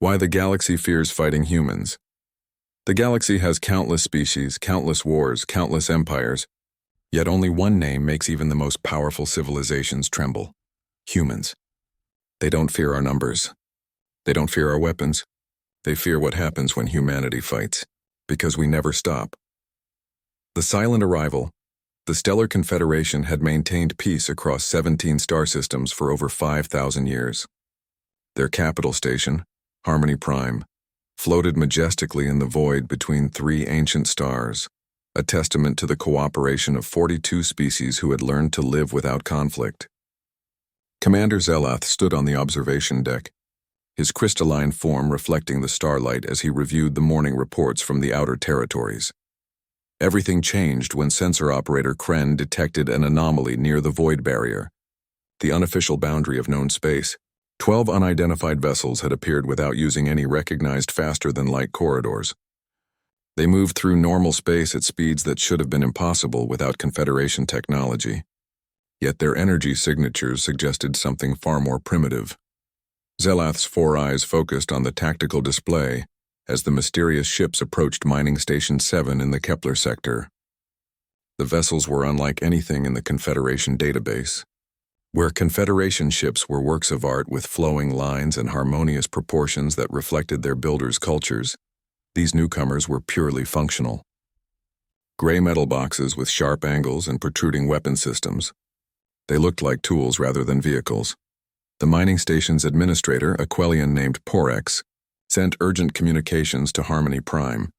Why the galaxy fears fighting humans. The galaxy has countless species, countless wars, countless empires, yet only one name makes even the most powerful civilizations tremble: humans. They don't fear our numbers. They don't fear our weapons. They fear what happens when humanity fights, because we never stop. The silent arrival. The Stellar Confederation had maintained peace across 17 star systems for over 5,000 years. Their capital station, Harmony Prime, floated majestically in the void between three ancient stars, a testament to the cooperation of 42 species who had learned to live without conflict. Commander Zelath stood on the observation deck, his crystalline form reflecting the starlight as he reviewed the morning reports from the outer territories. Everything changed when sensor operator Kren detected an anomaly near the void barrier, the unofficial boundary of known space. 12 unidentified vessels had appeared without using any recognized faster-than-light corridors. They moved through normal space at speeds that should have been impossible without Confederation technology. Yet their energy signatures suggested something far more primitive. Zelath's four eyes focused on the tactical display as the mysterious ships approached Mining Station 7 in the Kepler sector. The vessels were unlike anything in the Confederation database. Where Confederation ships were works of art with flowing lines and harmonious proportions that reflected their builders' cultures, these newcomers were purely functional. Gray metal boxes with sharp angles and protruding weapon systems. They looked like tools rather than vehicles. The mining station's administrator, a Quellian named Porex, sent urgent communications to Harmony Prime.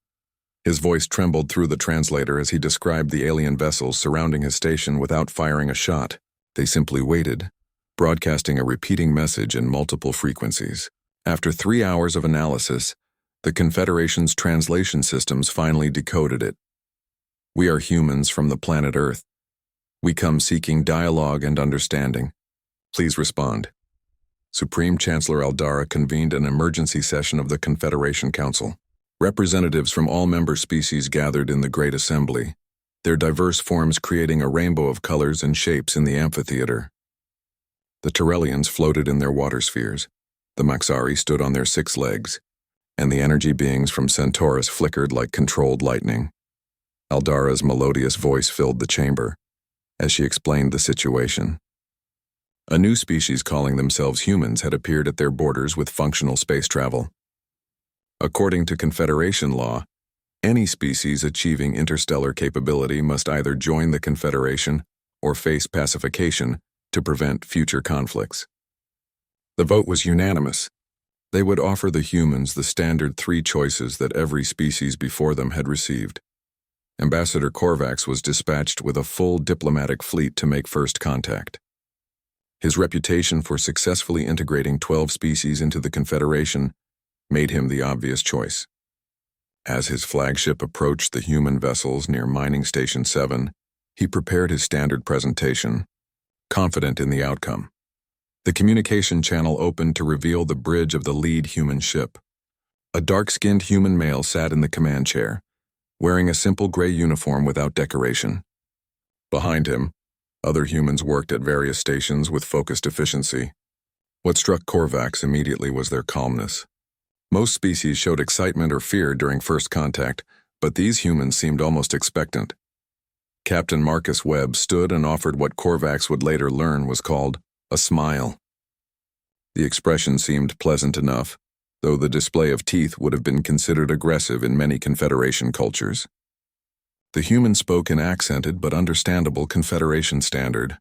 His voice trembled through the translator as he described the alien vessels surrounding his station without firing a shot. They simply waited, broadcasting a repeating message in multiple frequencies. After 3 hours of analysis, the Confederation's translation systems finally decoded it. We are humans from the planet Earth. We come seeking dialogue and understanding. Please respond. Supreme Chancellor Aldara convened an emergency session of the Confederation Council. Representatives from all member species gathered in the Great Assembly, their diverse forms creating a rainbow of colors and shapes in the amphitheater. The Terrellians floated in their water spheres, the Maxari stood on their 6 legs, and the energy beings from Centaurus flickered like controlled lightning. Aldara's melodious voice filled the chamber as she explained the situation. A new species calling themselves humans had appeared at their borders with functional space travel. According to Confederation law, any species achieving interstellar capability must either join the Confederation or face pacification to prevent future conflicts. The vote was unanimous. They would offer the humans the standard 3 choices that every species before them had received. Ambassador Korvax was dispatched with a full diplomatic fleet to make first contact. His reputation for successfully integrating 12 species into the Confederation made him the obvious choice. As his flagship approached the human vessels near Mining Station 7, he prepared his standard presentation, confident in the outcome. The communication channel opened to reveal the bridge of the lead human ship. A dark-skinned human male sat in the command chair, wearing a simple gray uniform without decoration. Behind him, other humans worked at various stations with focused efficiency. What struck Korvax immediately was their calmness. Most species showed excitement or fear during first contact, but these humans seemed almost expectant. Captain Marcus Webb stood and offered what Korvax would later learn was called a smile. The expression seemed pleasant enough, though the display of teeth would have been considered aggressive in many Confederation cultures. The human spoke in accented but understandable Confederation standard,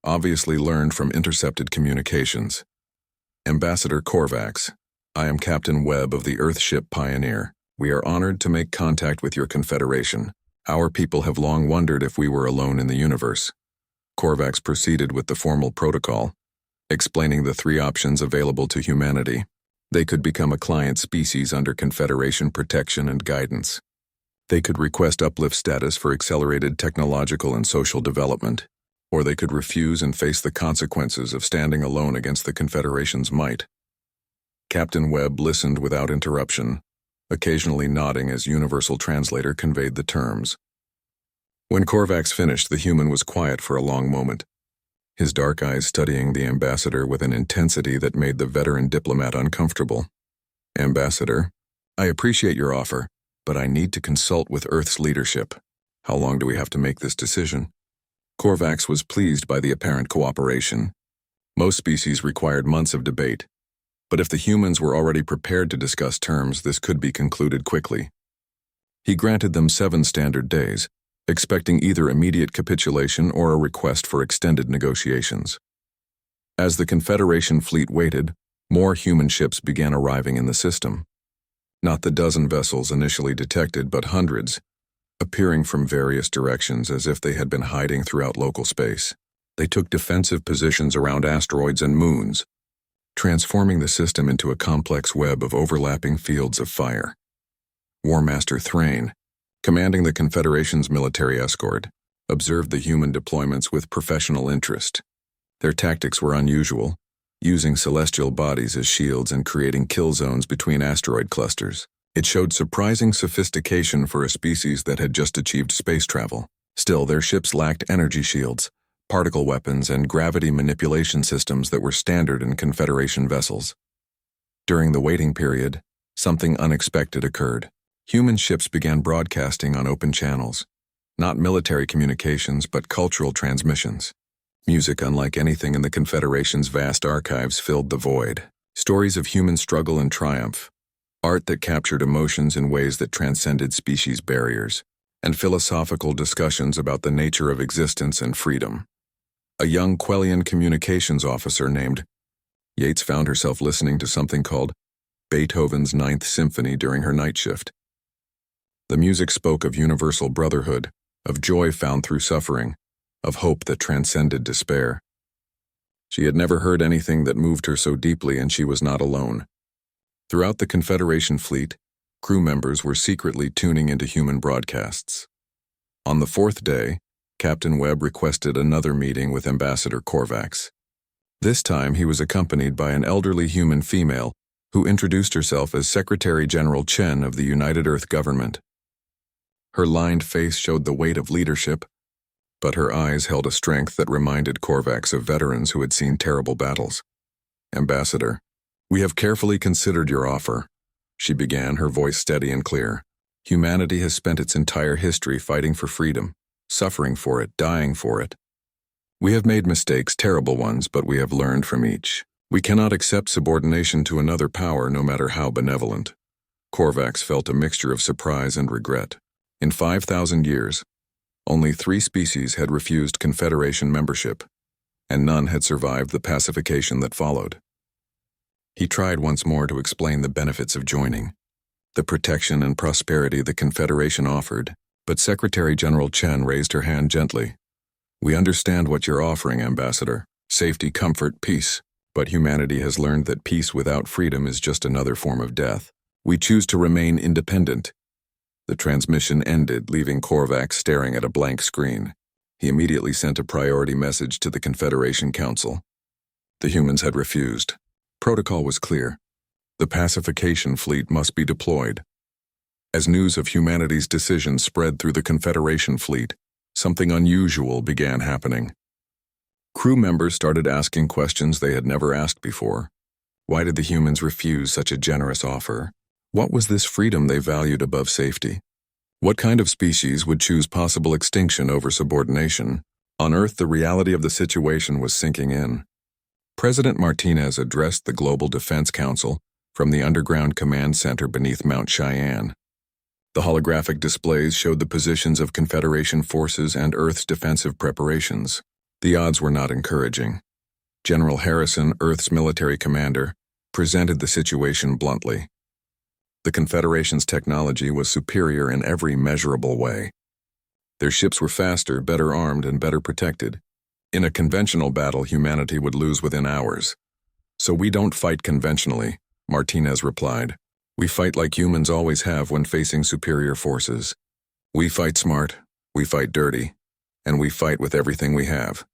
obviously learned from intercepted communications. Ambassador Korvax, I am Captain Webb of the Earthship Pioneer. We are honored to make contact with your Confederation. Our people have long wondered if we were alone in the universe. Korvax proceeded with the formal protocol, explaining the 3 options available to humanity. They could become a client species under Confederation protection and guidance. They could request uplift status for accelerated technological and social development, or they could refuse and face the consequences of standing alone against the Confederation's might. Captain Webb listened without interruption, occasionally nodding as Universal Translator conveyed the terms. When Korvax finished, the human was quiet for a long moment, his dark eyes studying the ambassador with an intensity that made the veteran diplomat uncomfortable. Ambassador, I appreciate your offer, but I need to consult with Earth's leadership. How long do we have to make this decision? Korvax was pleased by the apparent cooperation. Most species required months of debate, but if the humans were already prepared to discuss terms, this could be concluded quickly. He granted them 7 standard days, expecting either immediate capitulation or a request for extended negotiations. As the Confederation fleet waited, more human ships began arriving in the system. Not the dozen vessels initially detected, but hundreds, appearing from various directions as if they had been hiding throughout local space. They took defensive positions around asteroids and moons, transforming the system into a complex web of overlapping fields of fire. War Master Thrain, commanding the Confederation's military escort, observed the human deployments with professional interest. Their tactics were unusual, using celestial bodies as shields and creating kill zones between asteroid clusters. It showed surprising sophistication for a species that had just achieved space travel. Still, their ships lacked energy shields, particle weapons, and gravity manipulation systems that were standard in Confederation vessels. During the waiting period, something unexpected occurred. Human ships began broadcasting on open channels, not military communications but cultural transmissions. Music unlike anything in the Confederation's vast archives filled the void. Stories of human struggle and triumph, art that captured emotions in ways that transcended species barriers, and philosophical discussions about the nature of existence and freedom. A young Quellian communications officer named Yates found herself listening to something called Beethoven's Ninth Symphony during her night shift. The music spoke of universal brotherhood, of joy found through suffering, of hope that transcended despair. She had never heard anything that moved her so deeply, and she was not alone. Throughout the Confederation fleet, crew members were secretly tuning into human broadcasts. On the 4th day, Captain Webb requested another meeting with Ambassador Korvax. This time he was accompanied by an elderly human female who introduced herself as Secretary General Chen of the United Earth Government. Her lined face showed the weight of leadership, but her eyes held a strength that reminded Korvax of veterans who had seen terrible battles. Ambassador, we have carefully considered your offer, she began, her voice steady and clear. Humanity has spent its entire history fighting for freedom, suffering for it, dying for it. We have made mistakes, terrible ones, but we have learned from each. We cannot accept subordination to another power, no matter how benevolent. Korvax felt a mixture of surprise and regret. In 5,000 years, only 3 species had refused Confederation membership, and none had survived the pacification that followed. He tried once more to explain the benefits of joining, the protection and prosperity the Confederation offered, but Secretary General Chen raised her hand gently. We understand what you're offering, Ambassador. Safety, comfort, peace. But humanity has learned that peace without freedom is just another form of death. We choose to remain independent. The transmission ended, leaving Korvax staring at a blank screen. He immediately sent a priority message to the Confederation Council. The humans had refused. Protocol was clear. The pacification fleet must be deployed. As news of humanity's decision spread through the Confederation fleet, something unusual began happening. Crew members started asking questions they had never asked before. Why did the humans refuse such a generous offer? What was this freedom they valued above safety? What kind of species would choose possible extinction over subordination? On Earth, the reality of the situation was sinking in. President Martinez addressed the Global Defense Council from the underground command center beneath Mount Cheyenne. The holographic displays showed the positions of Confederation forces and Earth's defensive preparations. The odds were not encouraging. General Harrison, Earth's military commander, presented the situation bluntly. The Confederation's technology was superior in every measurable way. Their ships were faster, better armed, and better protected. In a conventional battle, humanity would lose within hours. So we don't fight conventionally, Martinez replied. We fight like humans always have when facing superior forces. We fight smart, we fight dirty, and we fight with everything we have.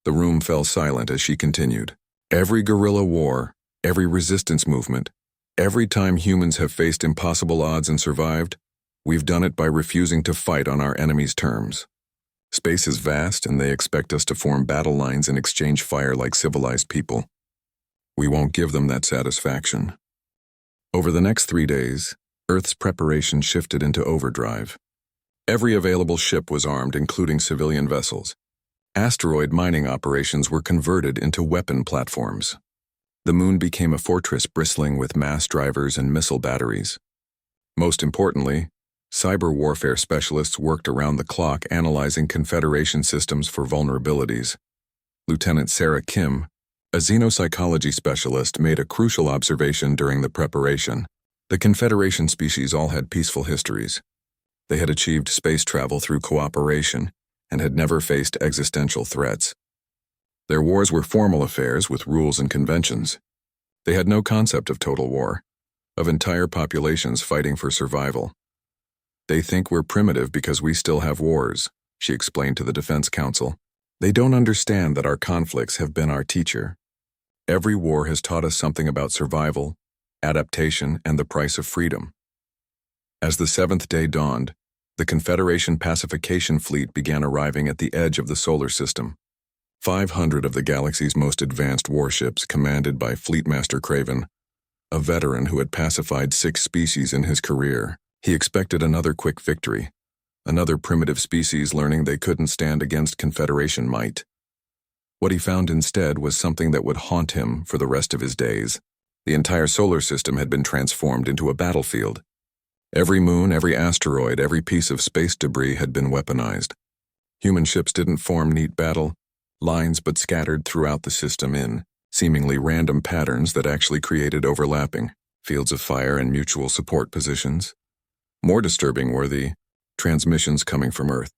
The room fell silent as she continued. Every guerrilla war, every resistance movement, every time humans have faced impossible odds and survived, we've done it by refusing to fight on our enemy's terms. Space is vast, and they expect us to form battle lines and exchange fire like civilized people. We won't give them that satisfaction. Over the next 3 days, Earth's preparation shifted into overdrive. Every available ship was armed, including civilian vessels. Asteroid mining operations were converted into weapon platforms. The moon became a fortress bristling with mass drivers and missile batteries. Most importantly, cyber warfare specialists worked around the clock analyzing Confederation systems for vulnerabilities. Lieutenant Sarah Kim, a xenopsychology specialist, made a crucial observation during the preparation. The Confederation species all had peaceful histories. They had achieved space travel through cooperation and had never faced existential threats. Their wars were formal affairs with rules and conventions. They had no concept of total war, of entire populations fighting for survival. They think we're primitive because we still have wars, she explained to the Defense Council. They don't understand that our conflicts have been our teacher. Every war has taught us something about survival, adaptation, and the price of freedom. As the 7th day dawned, the Confederation pacification fleet began arriving at the edge of the solar system. 500 of the galaxy's most advanced warships, commanded by Fleetmaster Craven, a veteran who had pacified 6 species in his career. He expected another quick victory, another primitive species learning they couldn't stand against Confederation might. What he found instead was something that would haunt him for the rest of his days. The entire solar system had been transformed into a battlefield. Every moon, every asteroid, every piece of space debris had been weaponized. Human ships didn't form neat battle lines but scattered throughout the system in seemingly random patterns that actually created overlapping fields of fire and mutual support positions. More disturbing were the transmissions coming from Earth.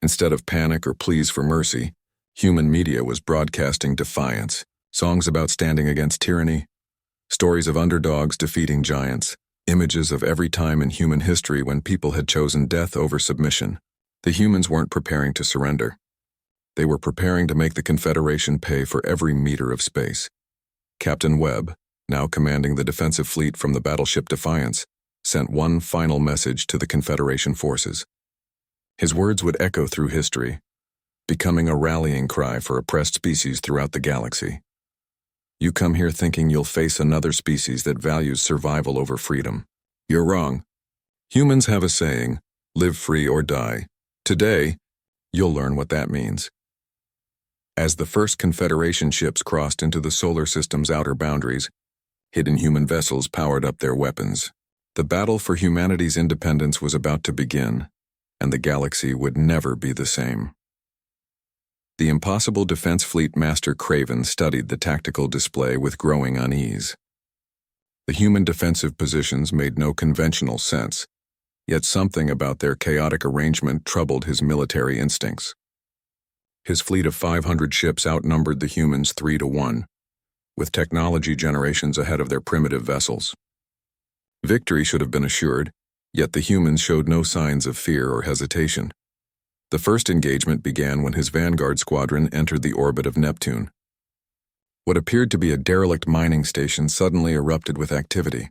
Instead of panic or pleas for mercy, human media was broadcasting defiance, songs about standing against tyranny, stories of underdogs defeating giants, images of every time in human history when people had chosen death over submission. The humans weren't preparing to surrender. They were preparing to make the Confederation pay for every meter of space. Captain Webb, now commanding the defensive fleet from the battleship Defiance, sent one final message to the Confederation forces. His words would echo through history, becoming a rallying cry for oppressed species throughout the galaxy. You come here thinking you'll face another species that values survival over freedom. You're wrong. Humans have a saying, live free or die. Today, you'll learn what that means. As the first Confederation ships crossed into the solar system's outer boundaries, hidden human vessels powered up their weapons. The battle for humanity's independence was about to begin, and the galaxy would never be the same. The impossible Defense Fleet Master Craven studied the tactical display with growing unease. The human defensive positions made no conventional sense, yet something about their chaotic arrangement troubled his military instincts. His fleet of 500 ships outnumbered the humans 3-1, with technology generations ahead of their primitive vessels. Victory should have been assured, yet the humans showed no signs of fear or hesitation. The first engagement began when his Vanguard squadron entered the orbit of Neptune. What appeared to be a derelict mining station suddenly erupted with activity.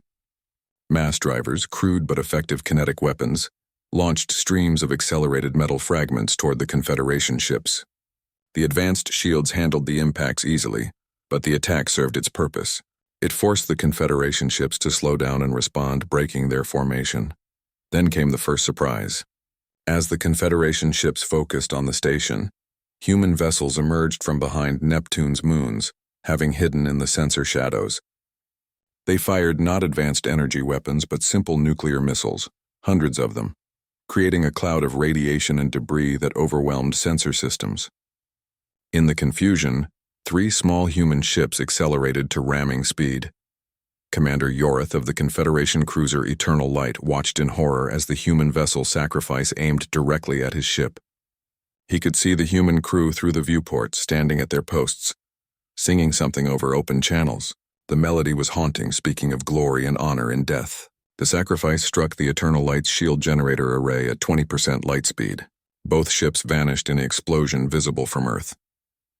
Mass drivers, crude but effective kinetic weapons, launched streams of accelerated metal fragments toward the Confederation ships. The advanced shields handled the impacts easily, but the attack served its purpose. It forced the Confederation ships to slow down and respond, breaking their formation. Then came the first surprise. As the Confederation ships focused on the station, human vessels emerged from behind Neptune's moons, having hidden in the sensor shadows. They fired not advanced energy weapons but simple nuclear missiles, hundreds of them, creating a cloud of radiation and debris that overwhelmed sensor systems. In the confusion, 3 small human ships accelerated to ramming speed. Commander Yorith of the Confederation cruiser Eternal Light watched in horror as the human vessel Sacrifice aimed directly at his ship. He could see the human crew through the viewport, standing at their posts, singing something over open channels. The melody was haunting, speaking of glory and honor in death. The Sacrifice struck the Eternal Light's shield generator array at 20% light speed. Both ships vanished in an explosion visible from Earth.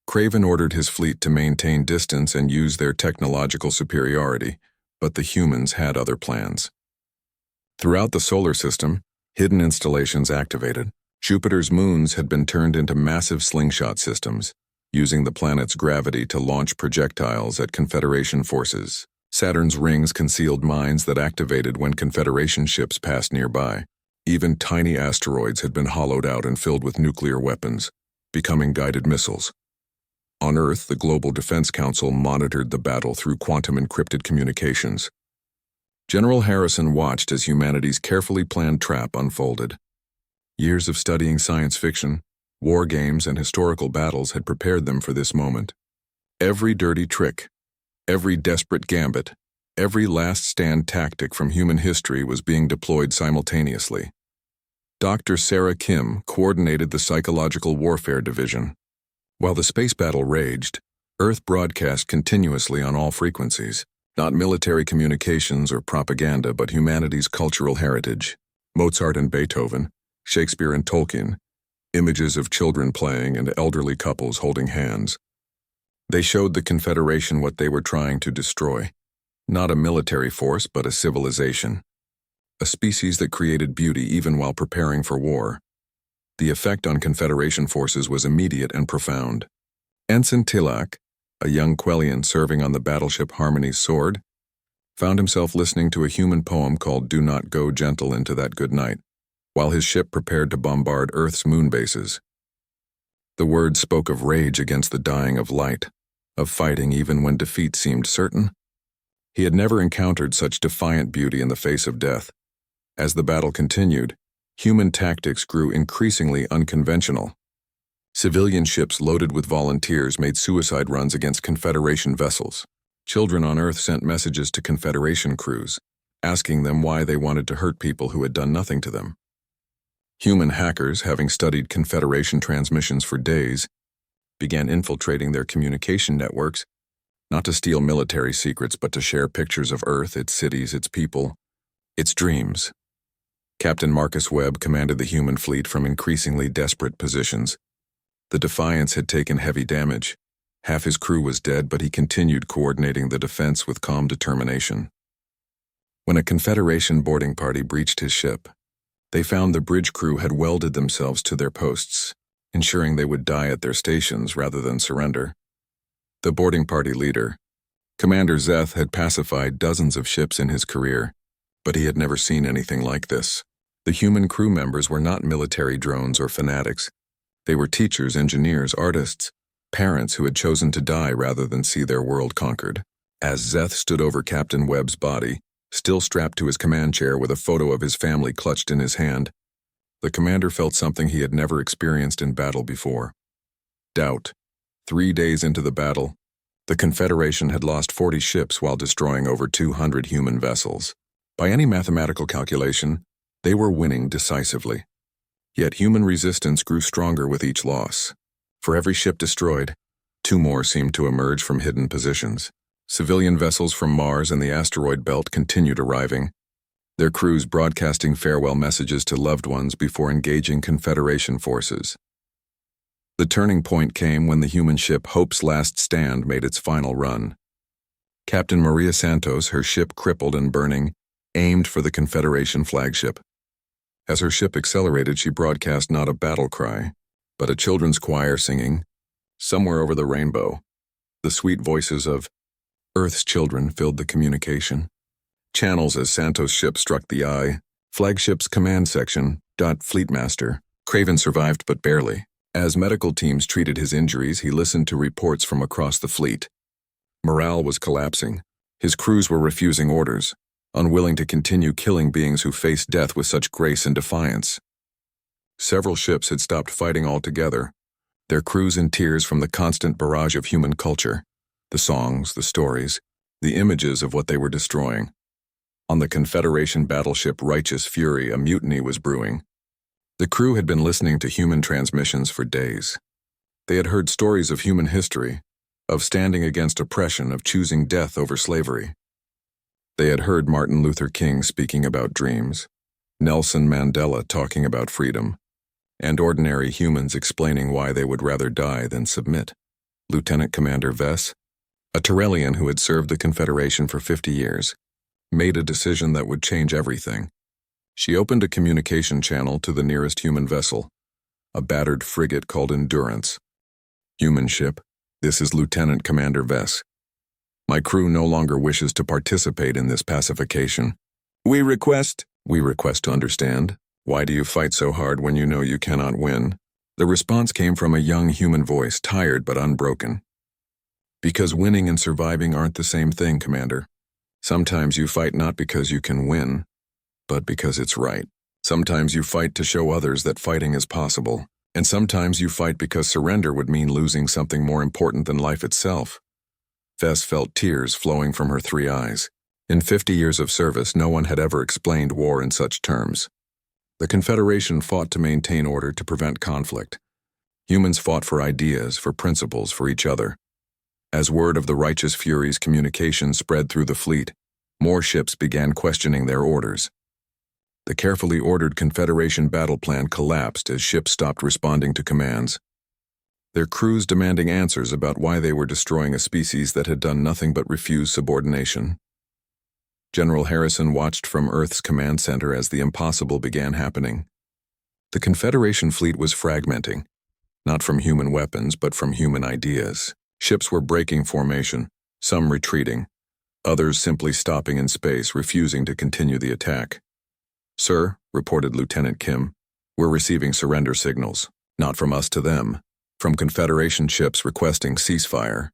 Craven ordered his fleet to maintain distance and use their technological superiority, but the humans had other plans. Throughout the solar system, hidden installations activated. Jupiter's moons had been turned into massive slingshot systems, using the planet's gravity to launch projectiles at Confederation forces. Saturn's rings concealed mines that activated when Confederation ships passed nearby. Even tiny asteroids had been hollowed out and filled with nuclear weapons, becoming guided missiles. On Earth, the Global Defense Council monitored the battle through quantum-encrypted communications. General Harrison watched as humanity's carefully planned trap unfolded. Years of studying science fiction, war games, and historical battles had prepared them for this moment. Every dirty trick, every desperate gambit, every last-stand tactic from human history was being deployed simultaneously. Dr. Sarah Kim coordinated the Psychological Warfare Division. While the space battle raged, Earth broadcast continuously on all frequencies, not military communications or propaganda, but humanity's cultural heritage. Mozart and Beethoven, Shakespeare and Tolkien, images of children playing and elderly couples holding hands. They showed the Confederation what they were trying to destroy. Not a military force, but a civilization. A species that created beauty even while preparing for war. The effect on Confederation forces was immediate and profound. Ensign Tilak, a young Quellian serving on the battleship Harmony's Sword, found himself listening to a human poem called Do Not Go Gentle Into That Good Night, while his ship prepared to bombard Earth's moon bases. The words spoke of rage against the dying of light, of fighting even when defeat seemed certain. He had never encountered such defiant beauty in the face of death. As the battle continued, human tactics grew increasingly unconventional. Civilian ships loaded with volunteers made suicide runs against Confederation vessels. Children on Earth sent messages to Confederation crews, asking them why they wanted to hurt people who had done nothing to them. Human hackers, having studied Confederation transmissions for days, began infiltrating their communication networks, not to steal military secrets, but to share pictures of Earth, its cities, its people, its dreams. Captain Marcus Webb commanded the human fleet from increasingly desperate positions. The Defiance had taken heavy damage. Half his crew was dead, but he continued coordinating the defense with calm determination. When a Confederation boarding party breached his ship, they found the bridge crew had welded themselves to their posts, ensuring they would die at their stations rather than surrender. The boarding party leader, Commander Zeth, had pacified dozens of ships in his career, but he had never seen anything like this. The human crew members were not military drones or fanatics. They were teachers, engineers, artists, parents who had chosen to die rather than see their world conquered. As Zeth stood over Captain Webb's body, still strapped to his command chair with a photo of his family clutched in his hand, the commander felt something he had never experienced in battle before. Doubt. 3 days into the battle, the Confederation had lost 40 ships while destroying over 200 human vessels. By any mathematical calculation, they were winning decisively. Yet human resistance grew stronger with each loss. For every ship destroyed, 2 more seemed to emerge from hidden positions. Civilian vessels from Mars and the asteroid belt continued arriving, their crews broadcasting farewell messages to loved ones before engaging Confederation forces. The turning point came when the human ship Hope's Last Stand made its final run. Captain Maria Santos, her ship crippled and burning, aimed for the Confederation flagship. As her ship accelerated, she broadcast not a battle cry, but a children's choir singing, "Somewhere Over the Rainbow." The sweet voices of Earth's children filled the communication channels as Santos' ship struck the eye. Flagship's command section, Fleetmaster, Craven survived but barely. As medical teams treated his injuries, he listened to reports from across the fleet. Morale was collapsing. His crews were refusing orders, unwilling to continue killing beings who faced death with such grace and defiance. Several ships had stopped fighting altogether, their crews in tears from the constant barrage of human culture, the songs, the stories, the images of what they were destroying. On the Confederation battleship Righteous Fury, a mutiny was brewing. The crew had been listening to human transmissions for days. They had heard stories of human history, of standing against oppression, of choosing death over slavery. They had heard Martin Luther King speaking about dreams, Nelson Mandela talking about freedom, and ordinary humans explaining why they would rather die than submit. Lieutenant Commander Vess, a Tyrellian who had served the Confederation for 50 years, made a decision that would change everything. She opened a communication channel to the nearest human vessel, a battered frigate called Endurance. "Human ship, this is Lieutenant Commander Vess. My crew no longer wishes to participate in this pacification. We request to understand. Why do you fight so hard when you know you cannot win? The response came from a young human voice, tired but unbroken. Because winning and surviving aren't the same thing, Commander. Sometimes you fight not because you can win, but because it's right. Sometimes you fight to show others that fighting is possible, and sometimes you fight because surrender would mean losing something more important than life itself. Vess felt tears flowing from her 3 eyes. In 50 years of service, no one had ever explained war in such terms. The Confederation fought to maintain order, to prevent conflict. Humans fought for ideas, for principles, for each other. As word of the righteous Fury's communication spread through the fleet, more ships began questioning their orders. The carefully ordered Confederation battle plan collapsed as ships stopped responding to commands, their crews demanding answers about why they were destroying a species that had done nothing but refuse subordination. General Harrison watched from Earth's command center as the impossible began happening. The Confederation fleet was fragmenting, not from human weapons but from human ideas. Ships were breaking formation, some retreating, others simply stopping in space, refusing to continue the attack. "Sir," reported Lieutenant Kim, "we're receiving surrender signals, not from us to them, from Confederation ships requesting ceasefire."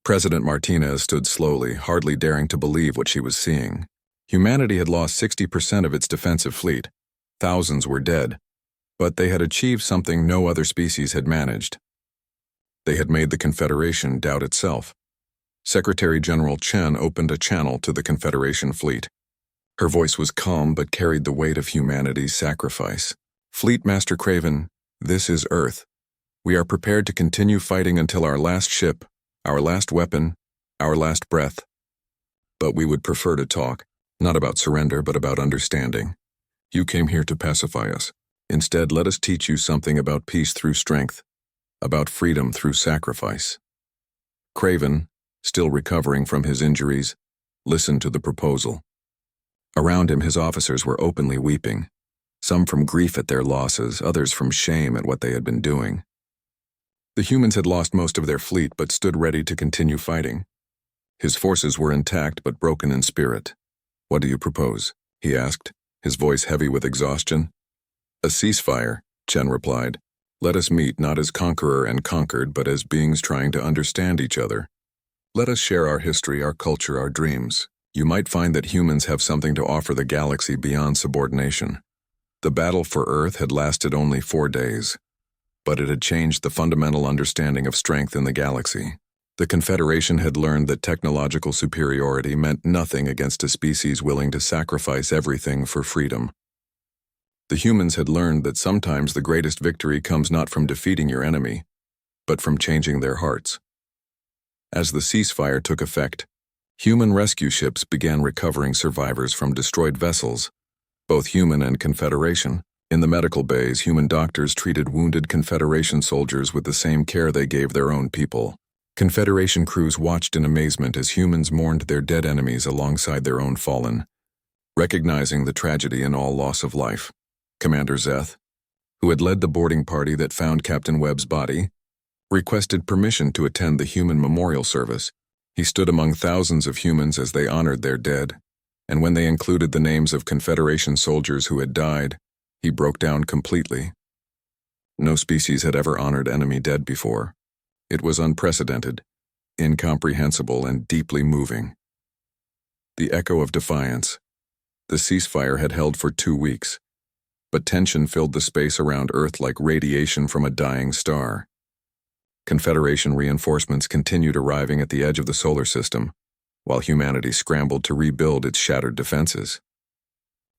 President Martinez stood slowly, hardly daring to believe what she was seeing. Humanity had lost 60% of its defensive fleet. Thousands were dead, but they had achieved something no other species had managed. They had made the Confederation doubt itself. Secretary General Chen opened a channel to the Confederation fleet. Her voice was calm but carried the weight of humanity's sacrifice. "Fleet Master Craven, this is Earth. We are prepared to continue fighting until our last ship, our last weapon, our last breath. But we would prefer to talk, not about surrender but about understanding. You came here to pacify us. Instead, let us teach you something about peace through strength, about freedom through sacrifice." Craven, still recovering from his injuries, listened to the proposal. Around him, his officers were openly weeping, some from grief at their losses, others from shame at what they had been doing. The humans had lost most of their fleet but stood ready to continue fighting. His forces were intact but broken in spirit. "What do you propose?" he asked, his voice heavy with exhaustion. "A ceasefire," Chen replied. "Let us meet not as conqueror and conquered but as beings trying to understand each other. Let us share our history, our culture, our dreams. You might find that humans have something to offer the galaxy beyond subordination." The battle for Earth had lasted only 4 days, but it had changed the fundamental understanding of strength in the galaxy. The Confederation had learned that technological superiority meant nothing against a species willing to sacrifice everything for freedom. The humans had learned that sometimes the greatest victory comes not from defeating your enemy, but from changing their hearts. As the ceasefire took effect, human rescue ships began recovering survivors from destroyed vessels, both human and Confederation. In the medical bays, human doctors treated wounded Confederation soldiers with the same care they gave their own people. Confederation crews watched in amazement as humans mourned their dead enemies alongside their own fallen, recognizing the tragedy in all loss of life. Commander Zeth, who had led the boarding party that found Captain Webb's body, requested permission to attend the human memorial service. He stood among thousands of humans as they honored their dead, and when they included the names of Confederation soldiers who had died, he broke down completely. No species had ever honored enemy dead before. It was unprecedented, incomprehensible, and deeply moving. The echo of defiance. The ceasefire had held for 2 weeks, but tension filled the space around Earth like radiation from a dying star. Confederation reinforcements continued arriving at the edge of the solar system, while humanity scrambled to rebuild its shattered defenses.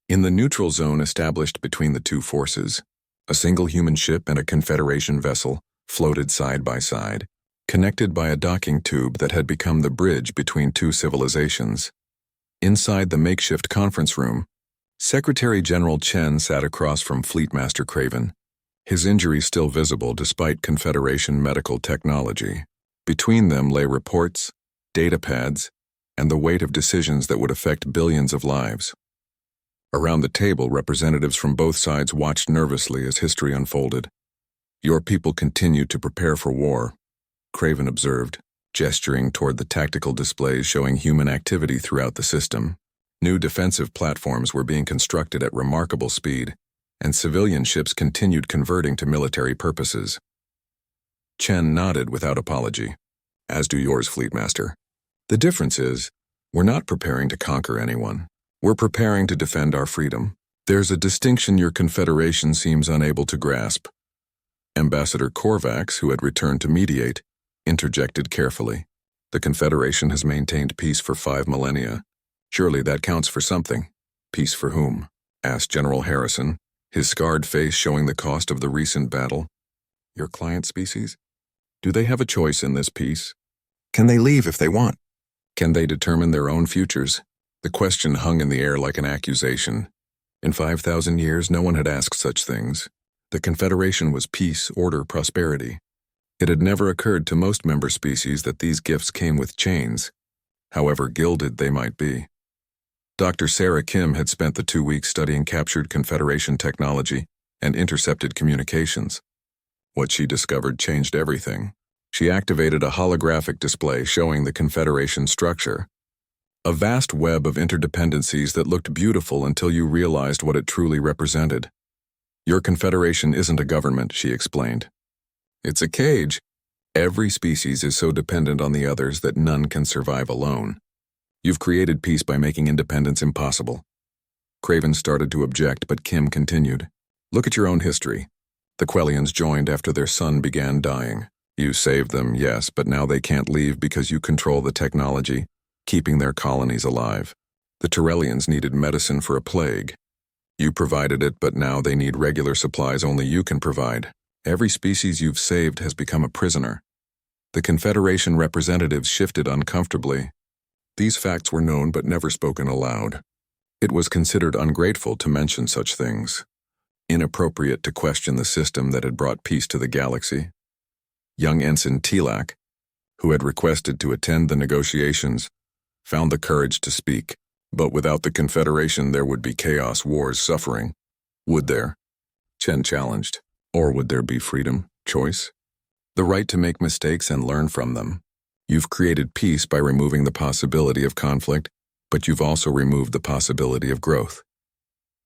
In the neutral zone established between the two forces, a single human ship and a Confederation vessel floated side by side, connected by a docking tube that had become the bridge between two civilizations. Inside the makeshift conference room, Secretary General Chen sat across from Fleet Master Craven, his injuries still visible despite Confederation medical technology. Between them lay reports, data pads, and the weight of decisions that would affect billions of lives. Around the table, representatives from both sides watched nervously as history unfolded. "Your people continue to prepare for war," Craven observed. gesturing toward the tactical displays showing human activity throughout the system. New defensive platforms were being constructed at remarkable speed, and civilian ships continued converting to military purposes. Chen nodded without apology. As do yours, Fleetmaster. The difference is, we're not preparing to conquer anyone. We're preparing to defend our freedom. There's a distinction your Confederation seems unable to grasp. Ambassador Korvax, who had returned to mediate, interjected carefully. The Confederation has maintained peace for 5 millennia. Surely that counts for something. Peace for whom? Asked General Harrison, his scarred face showing the cost of the recent battle. Your client species? Do they have a choice in this peace? Can they leave if they want? Can they determine their own futures? The question hung in the air like an accusation. In 5,000 years, no one had asked such things. The Confederation was peace, order, prosperity. It had never occurred to most member species that these gifts came with chains, however gilded they might be. Dr. Sarah Kim had spent the 2 weeks studying captured Confederation technology and intercepted communications. What she discovered changed everything. She activated a holographic display showing the Confederation structure. A vast web of interdependencies that looked beautiful until you realized what it truly represented. Your Confederation isn't a government, she explained. It's a cage. Every species is so dependent on the others that none can survive alone. You've created peace by making independence impossible. Craven started to object, but Kim continued. Look at your own history. The Quellians joined after their son began dying. You saved them, yes, but now they can't leave because you control the technology, keeping their colonies alive. The Tyrellians needed medicine for a plague. You provided it, but now they need regular supplies only you can provide. Every species you've saved has become a prisoner. The Confederation representatives shifted uncomfortably. These facts were known but never spoken aloud. It was considered ungrateful to mention such things, inappropriate to question the system that had brought peace to the galaxy. Young Ensign Tilak, who had requested to attend the negotiations, found the courage to speak. But without the Confederation, there would be chaos, wars, suffering. Would there? Chen challenged. Or would there be freedom, choice? The right to make mistakes and learn from them. You've created peace by removing the possibility of conflict, but you've also removed the possibility of growth.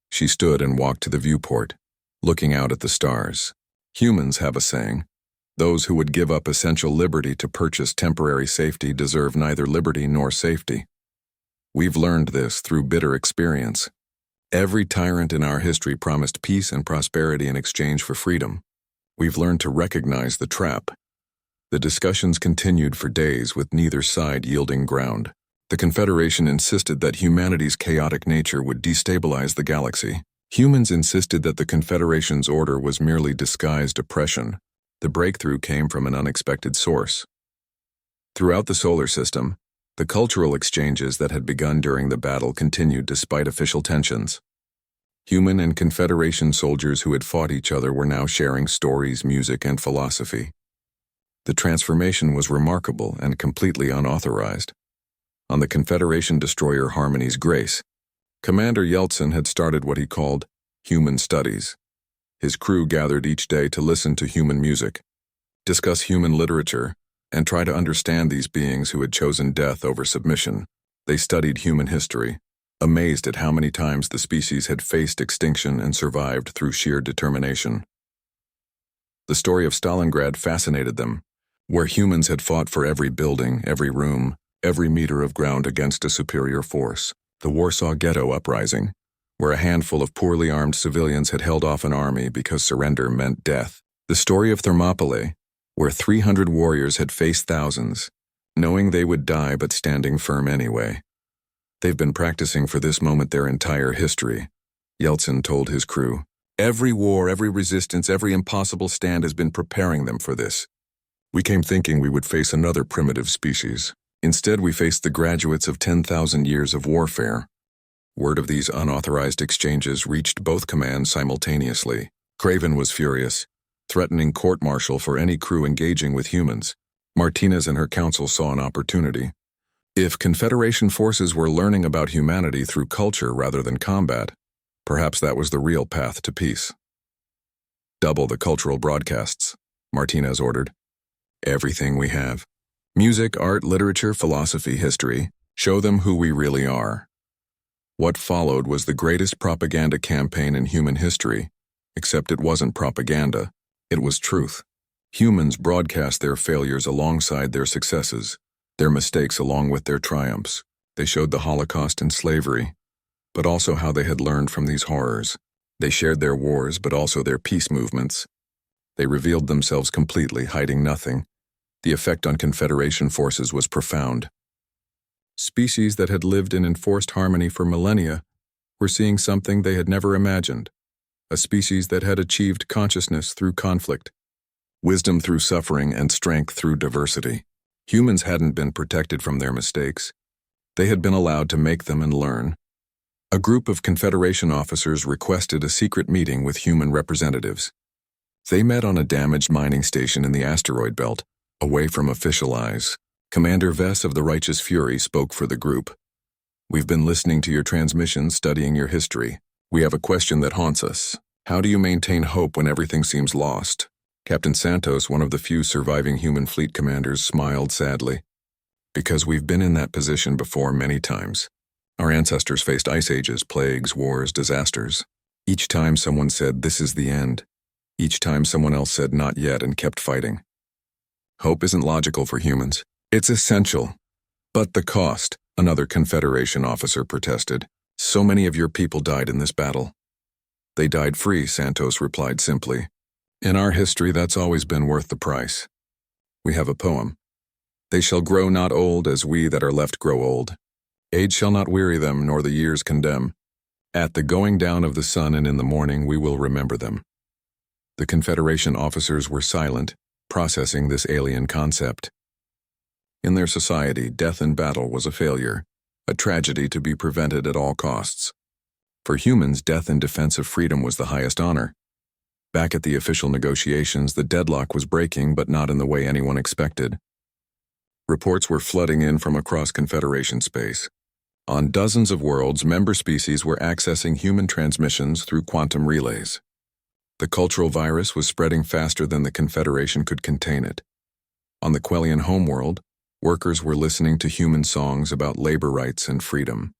She stood and walked to the viewport, looking out at the stars. Humans have a saying. Those who would give up essential liberty to purchase temporary safety deserve neither liberty nor safety. We've learned this through bitter experience. Every tyrant in our history promised peace and prosperity in exchange for freedom. We've learned to recognize the trap. The discussions continued for days with neither side yielding ground. The Confederation insisted that humanity's chaotic nature would destabilize the galaxy. Humans insisted that the Confederation's order was merely disguised oppression. The breakthrough came from an unexpected source. Throughout the solar system, the cultural exchanges that had begun during the battle continued despite official tensions. Human and Confederation soldiers who had fought each other were now sharing stories, music, and philosophy. The transformation was remarkable and completely unauthorized. On the Confederation destroyer Harmony's Grace, Commander Yeltsin had started what he called human studies. His crew gathered each day to listen to human music, discuss human literature, and try to understand these beings who had chosen death over submission. They studied human history, amazed at how many times the species had faced extinction and survived through sheer determination. The story of Stalingrad fascinated them, where humans had fought for every building, every room, every meter of ground against a superior force. The Warsaw Ghetto uprising, where a handful of poorly armed civilians had held off an army because surrender meant death. The story of Thermopylae, where 300 warriors had faced thousands, knowing they would die but standing firm anyway. They've been practicing for this moment their entire history, Yeltsin told his crew. Every war, every resistance, every impossible stand has been preparing them for this. We came thinking we would face another primitive species. Instead, we faced the graduates of 10,000 years of warfare. Word of these unauthorized exchanges reached both commands simultaneously. Craven was furious, threatening court-martial for any crew engaging with humans. Martinez and her council saw an opportunity. If Confederation forces were learning about humanity through culture rather than combat, perhaps that was the real path to peace. Double the cultural broadcasts, Martinez ordered. Everything we have. Music, art, literature, philosophy, history, show them who we really are. What followed was the greatest propaganda campaign in human history, except it wasn't propaganda, it was truth. Humans broadcast their failures alongside their successes, their mistakes along with their triumphs. They showed the Holocaust and slavery, but also how they had learned from these horrors. They shared their wars, but also their peace movements. They revealed themselves completely, hiding nothing. The effect on Confederation forces was profound. Species that had lived in enforced harmony for millennia were seeing something they had never imagined. A species that had achieved consciousness through conflict, wisdom through suffering, and strength through diversity. Humans hadn't been protected from their mistakes. They had been allowed to make them and learn. A group of Confederation officers requested a secret meeting with human representatives. They met on a damaged mining station in the asteroid belt, away from official eyes. Commander Vess of the Righteous Fury spoke for the group. "We've been listening to your transmissions, studying your history. We have a question that haunts us. How do you maintain hope when everything seems lost?" Captain Santos, one of the few surviving human fleet commanders, smiled sadly. "Because we've been in that position before many times. Our ancestors faced ice ages, plagues, wars, disasters. Each time someone said, 'This is the end.' Each time someone else said, 'Not yet,' and kept fighting. Hope isn't logical for humans. It's essential. But the cost," another Confederation officer protested. "So many of your people died in this battle." "They died free," Santos replied simply. "In our history, that's always been worth the price. We have a poem. They shall grow not old as we that are left grow old. Age shall not weary them, nor the years condemn. At the going down of the sun and in the morning we will remember them." The Confederation officers were silent, processing this alien concept. In their society, death in battle was a failure, a tragedy to be prevented at all costs. For humans, death in defense of freedom was the highest honor. Back at the official negotiations, the deadlock was breaking, but not in the way anyone expected. Reports were flooding in from across Confederation space. On dozens of worlds, member species were accessing human transmissions through quantum relays. The cultural virus was spreading faster than the Confederation could contain it. On the Quellian homeworld, workers were listening to human songs about labor rights and freedom.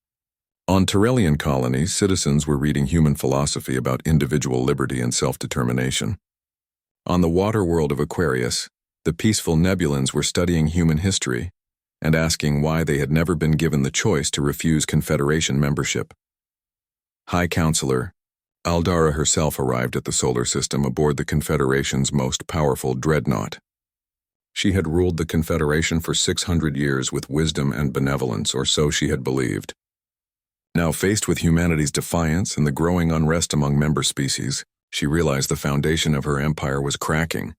On Tyrellian colonies, citizens were reading human philosophy about individual liberty and self-determination. On the water world of Aquarius, the peaceful Nebulans were studying human history and asking why they had never been given the choice to refuse Confederation membership. High Counselor Aldara herself arrived at the solar system aboard the Confederation's most powerful dreadnought. She had ruled the Confederation for 600 years with wisdom and benevolence, or so she had believed. Now faced with humanity's defiance and the growing unrest among member species, she realized the foundation of her empire was cracking.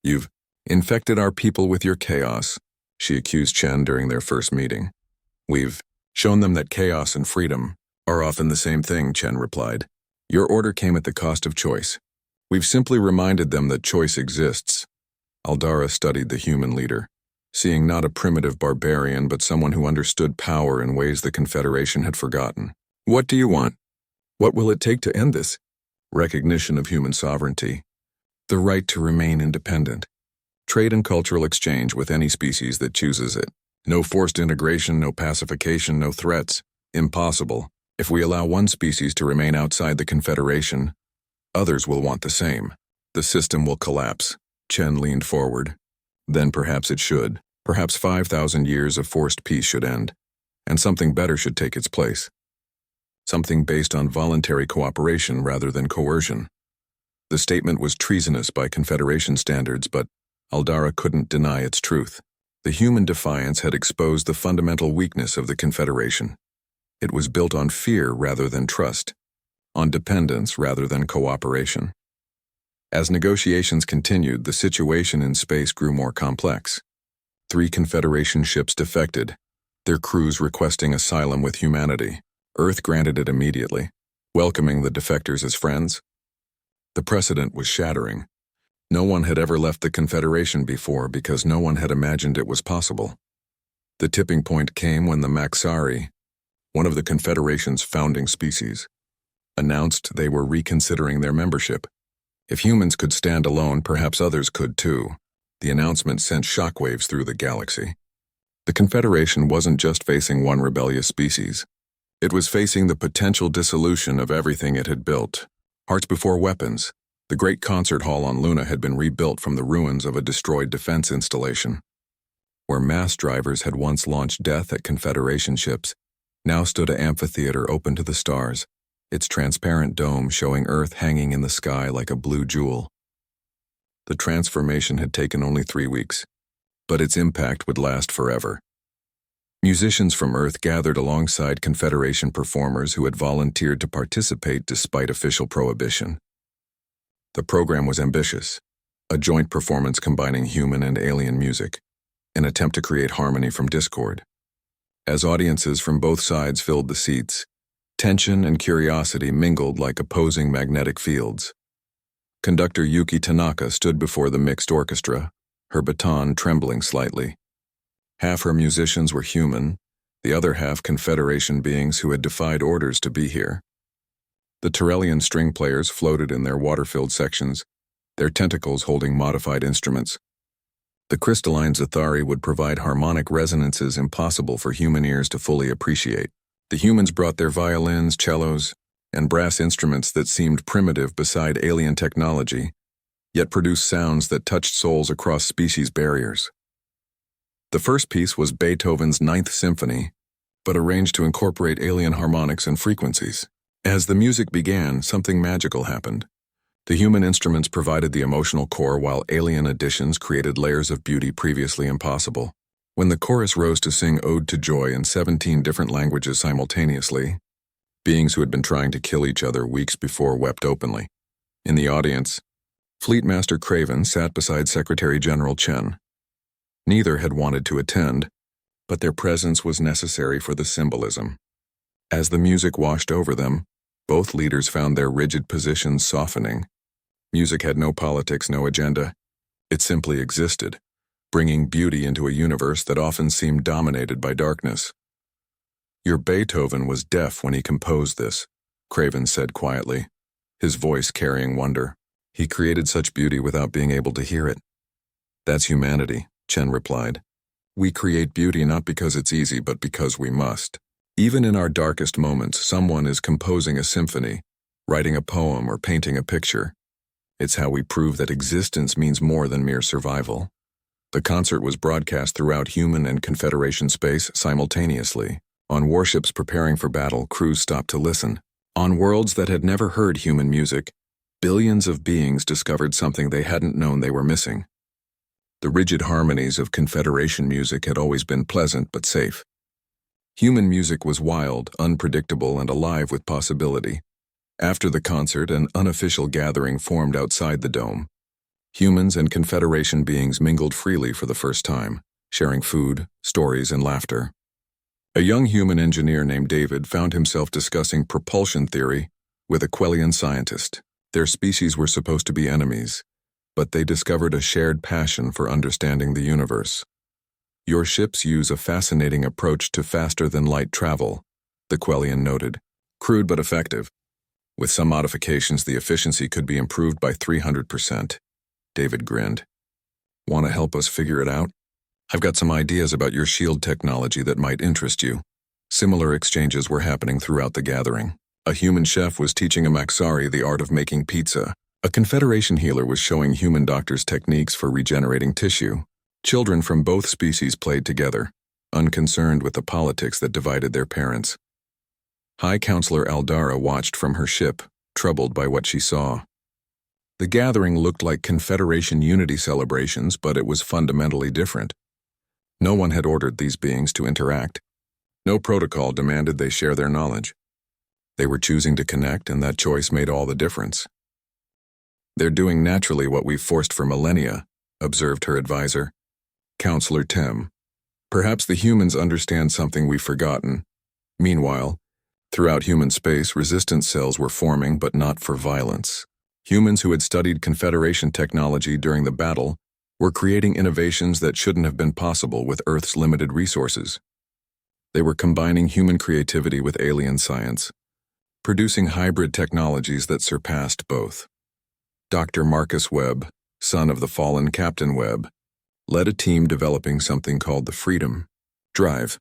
"You've infected our people with your chaos," she accused Chen during their first meeting. "We've shown them that chaos and freedom are often the same thing," Chen replied. "Your order came at the cost of choice. We've simply reminded them that choice exists." Aldara studied the human leader, seeing not a primitive barbarian but someone who understood power in ways the Confederation had forgotten. "What do you want? What will it take to end this?" "Recognition of human sovereignty. The right to remain independent. Trade and cultural exchange with any species that chooses it. No forced integration, no pacification, no threats. Impossible. If we allow one species to remain outside the Confederation, others will want the same. The system will collapse." Chen leaned forward. "Then perhaps it should. Perhaps 5,000 years of forced peace should end, and something better should take its place. Something based on voluntary cooperation rather than coercion." The statement was treasonous by Confederation standards, but Aldara couldn't deny its truth. The human defiance had exposed the fundamental weakness of the Confederation. It was built on fear rather than trust, on dependence rather than cooperation. As negotiations continued, the situation in space grew more complex. 3 Confederation ships defected, their crews requesting asylum with humanity. Earth granted it immediately, welcoming the defectors as friends. The precedent was shattering. No one had ever left the Confederation before because no one had imagined it was possible. The tipping point came when the Maxari, one of the Confederation's founding species, announced they were reconsidering their membership. If humans could stand alone, perhaps others could too. The announcement sent shockwaves through the galaxy. The Confederation wasn't just facing one rebellious species. It was facing the potential dissolution of everything it had built. Hearts before weapons. The great concert hall on Luna had been rebuilt from the ruins of a destroyed defense installation. Where mass drivers had once launched death at Confederation ships, now stood an amphitheater open to the stars, its transparent dome showing Earth hanging in the sky like a blue jewel. The transformation had taken only 3 weeks, but its impact would last forever. Musicians from Earth gathered alongside Confederation performers who had volunteered to participate despite official prohibition. The program was ambitious, a joint performance combining human and alien music, an attempt to create harmony from discord. As audiences from both sides filled the seats, tension and curiosity mingled like opposing magnetic fields. Conductor Yuki Tanaka stood before the mixed orchestra, her baton trembling slightly. Half her musicians were human, the other half Confederation beings who had defied orders to be here. The Tyrellian string players floated in their water-filled sections, their tentacles holding modified instruments. The crystalline Zathari would provide harmonic resonances impossible for human ears to fully appreciate. The humans brought their violins, cellos, and brass instruments that seemed primitive beside alien technology, yet produced sounds that touched souls across species barriers. The first piece was Beethoven's Ninth Symphony, but arranged to incorporate alien harmonics and frequencies. As the music began, something magical happened. The human instruments provided the emotional core while alien additions created layers of beauty previously impossible. When the chorus rose to sing Ode to Joy in 17 different languages simultaneously, beings who had been trying to kill each other weeks before wept openly. In the audience, Fleet Master Craven sat beside Secretary General Chen. Neither had wanted to attend, but their presence was necessary for the symbolism. As the music washed over them, both leaders found their rigid positions softening. Music had no politics, no agenda. It simply existed, bringing beauty into a universe that often seemed dominated by darkness. Your Beethoven was deaf when he composed this, Craven said quietly, his voice carrying wonder. He created such beauty without being able to hear it. That's humanity, Chen replied. We create beauty not because it's easy, but because we must. Even in our darkest moments, someone is composing a symphony, writing a poem, or painting a picture. It's how we prove that existence means more than mere survival. The concert was broadcast throughout human and Confederation space simultaneously. On warships preparing for battle, crews stopped to listen. On worlds that had never heard human music, billions of beings discovered something they hadn't known they were missing. The rigid harmonies of Confederation music had always been pleasant but safe. Human music was wild, unpredictable, and alive with possibility. After the concert, an unofficial gathering formed outside the dome. Humans and Confederation beings mingled freely for the first time, sharing food, stories, and laughter. A young human engineer named David found himself discussing propulsion theory with a Quellian scientist. Their species were supposed to be enemies, but they discovered a shared passion for understanding the universe. Your ships use a fascinating approach to faster-than-light travel, the Quellian noted. Crude but effective. With some modifications, the efficiency could be improved by 300%. David grinned. Want to help us figure it out? I've got some ideas about your shield technology that might interest you. Similar exchanges were happening throughout the gathering. A human chef was teaching a Maxari the art of making pizza. A Confederation healer was showing human doctors techniques for regenerating tissue. Children from both species played together, unconcerned with the politics that divided their parents. High Counselor Aldara watched from her ship, troubled by what she saw. The gathering looked like Confederation unity celebrations, but it was fundamentally different. No one had ordered these beings to interact. No protocol demanded they share their knowledge. They were choosing to connect, and that choice made all the difference. They're doing naturally what we've forced for millennia, observed her advisor, Counselor Tem. Perhaps the humans understand something we've forgotten. Meanwhile, throughout human space, resistance cells were forming, but not for violence. Humans who had studied Confederation technology during the battle were creating innovations that shouldn't have been possible with Earth's limited resources. They were combining human creativity with alien science, producing hybrid technologies that surpassed both. Dr. Marcus Webb, son of the fallen Captain Webb, led a team developing something called the Freedom Drive.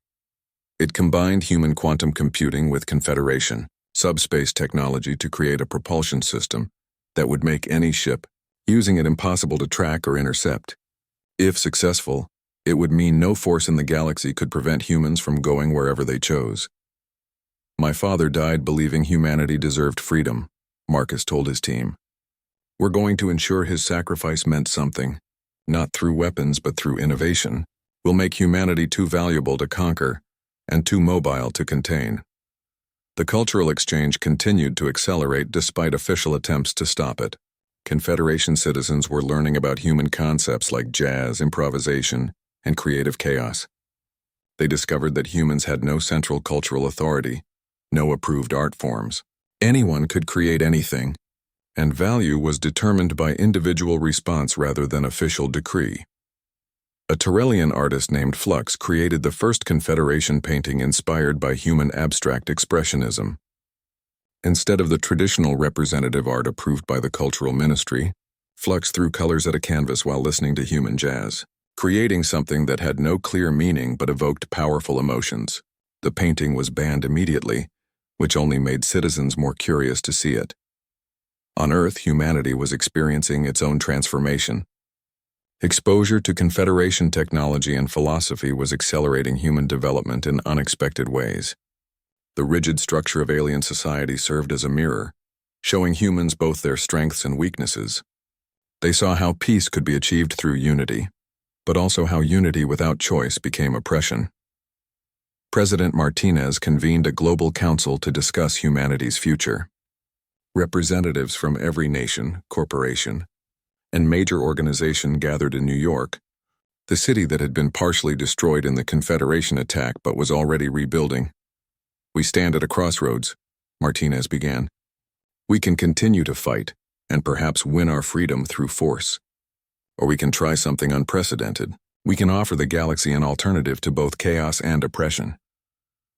It combined human quantum computing with Confederation subspace technology to create a propulsion system that would make any ship using it impossible to track or intercept. If successful, it would mean no force in the galaxy could prevent humans from going wherever they chose. My father died believing humanity deserved freedom, Marcus told his team. We're going to ensure his sacrifice meant something, not through weapons but through innovation. We'll make humanity too valuable to conquer and too mobile to contain. The cultural exchange continued to accelerate despite official attempts to stop it. Confederation citizens were learning about human concepts like jazz, improvisation, and creative chaos. They discovered that humans had no central cultural authority, no approved art forms. Anyone could create anything, and value was determined by individual response rather than official decree. A Tyrellian artist named Flux created the first Confederation painting inspired by human abstract expressionism. Instead of the traditional representative art approved by the Cultural Ministry, Flux threw colors at a canvas while listening to human jazz, creating something that had no clear meaning but evoked powerful emotions. The painting was banned immediately, which only made citizens more curious to see it. On Earth, humanity was experiencing its own transformation. Exposure to Confederation technology and philosophy was accelerating human development in unexpected ways. The rigid structure of alien society served as a mirror, showing humans both their strengths and weaknesses. They saw how peace could be achieved through unity, but also how unity without choice became oppression. President Martinez convened a global council to discuss humanity's future. Representatives from every nation, corporation, and major organization gathered in New York, the city that had been partially destroyed in the Confederation attack but was already rebuilding. We stand at a crossroads, Martinez began. We can continue to fight and perhaps win our freedom through force. Or we can try something unprecedented. We can offer the galaxy an alternative to both chaos and oppression.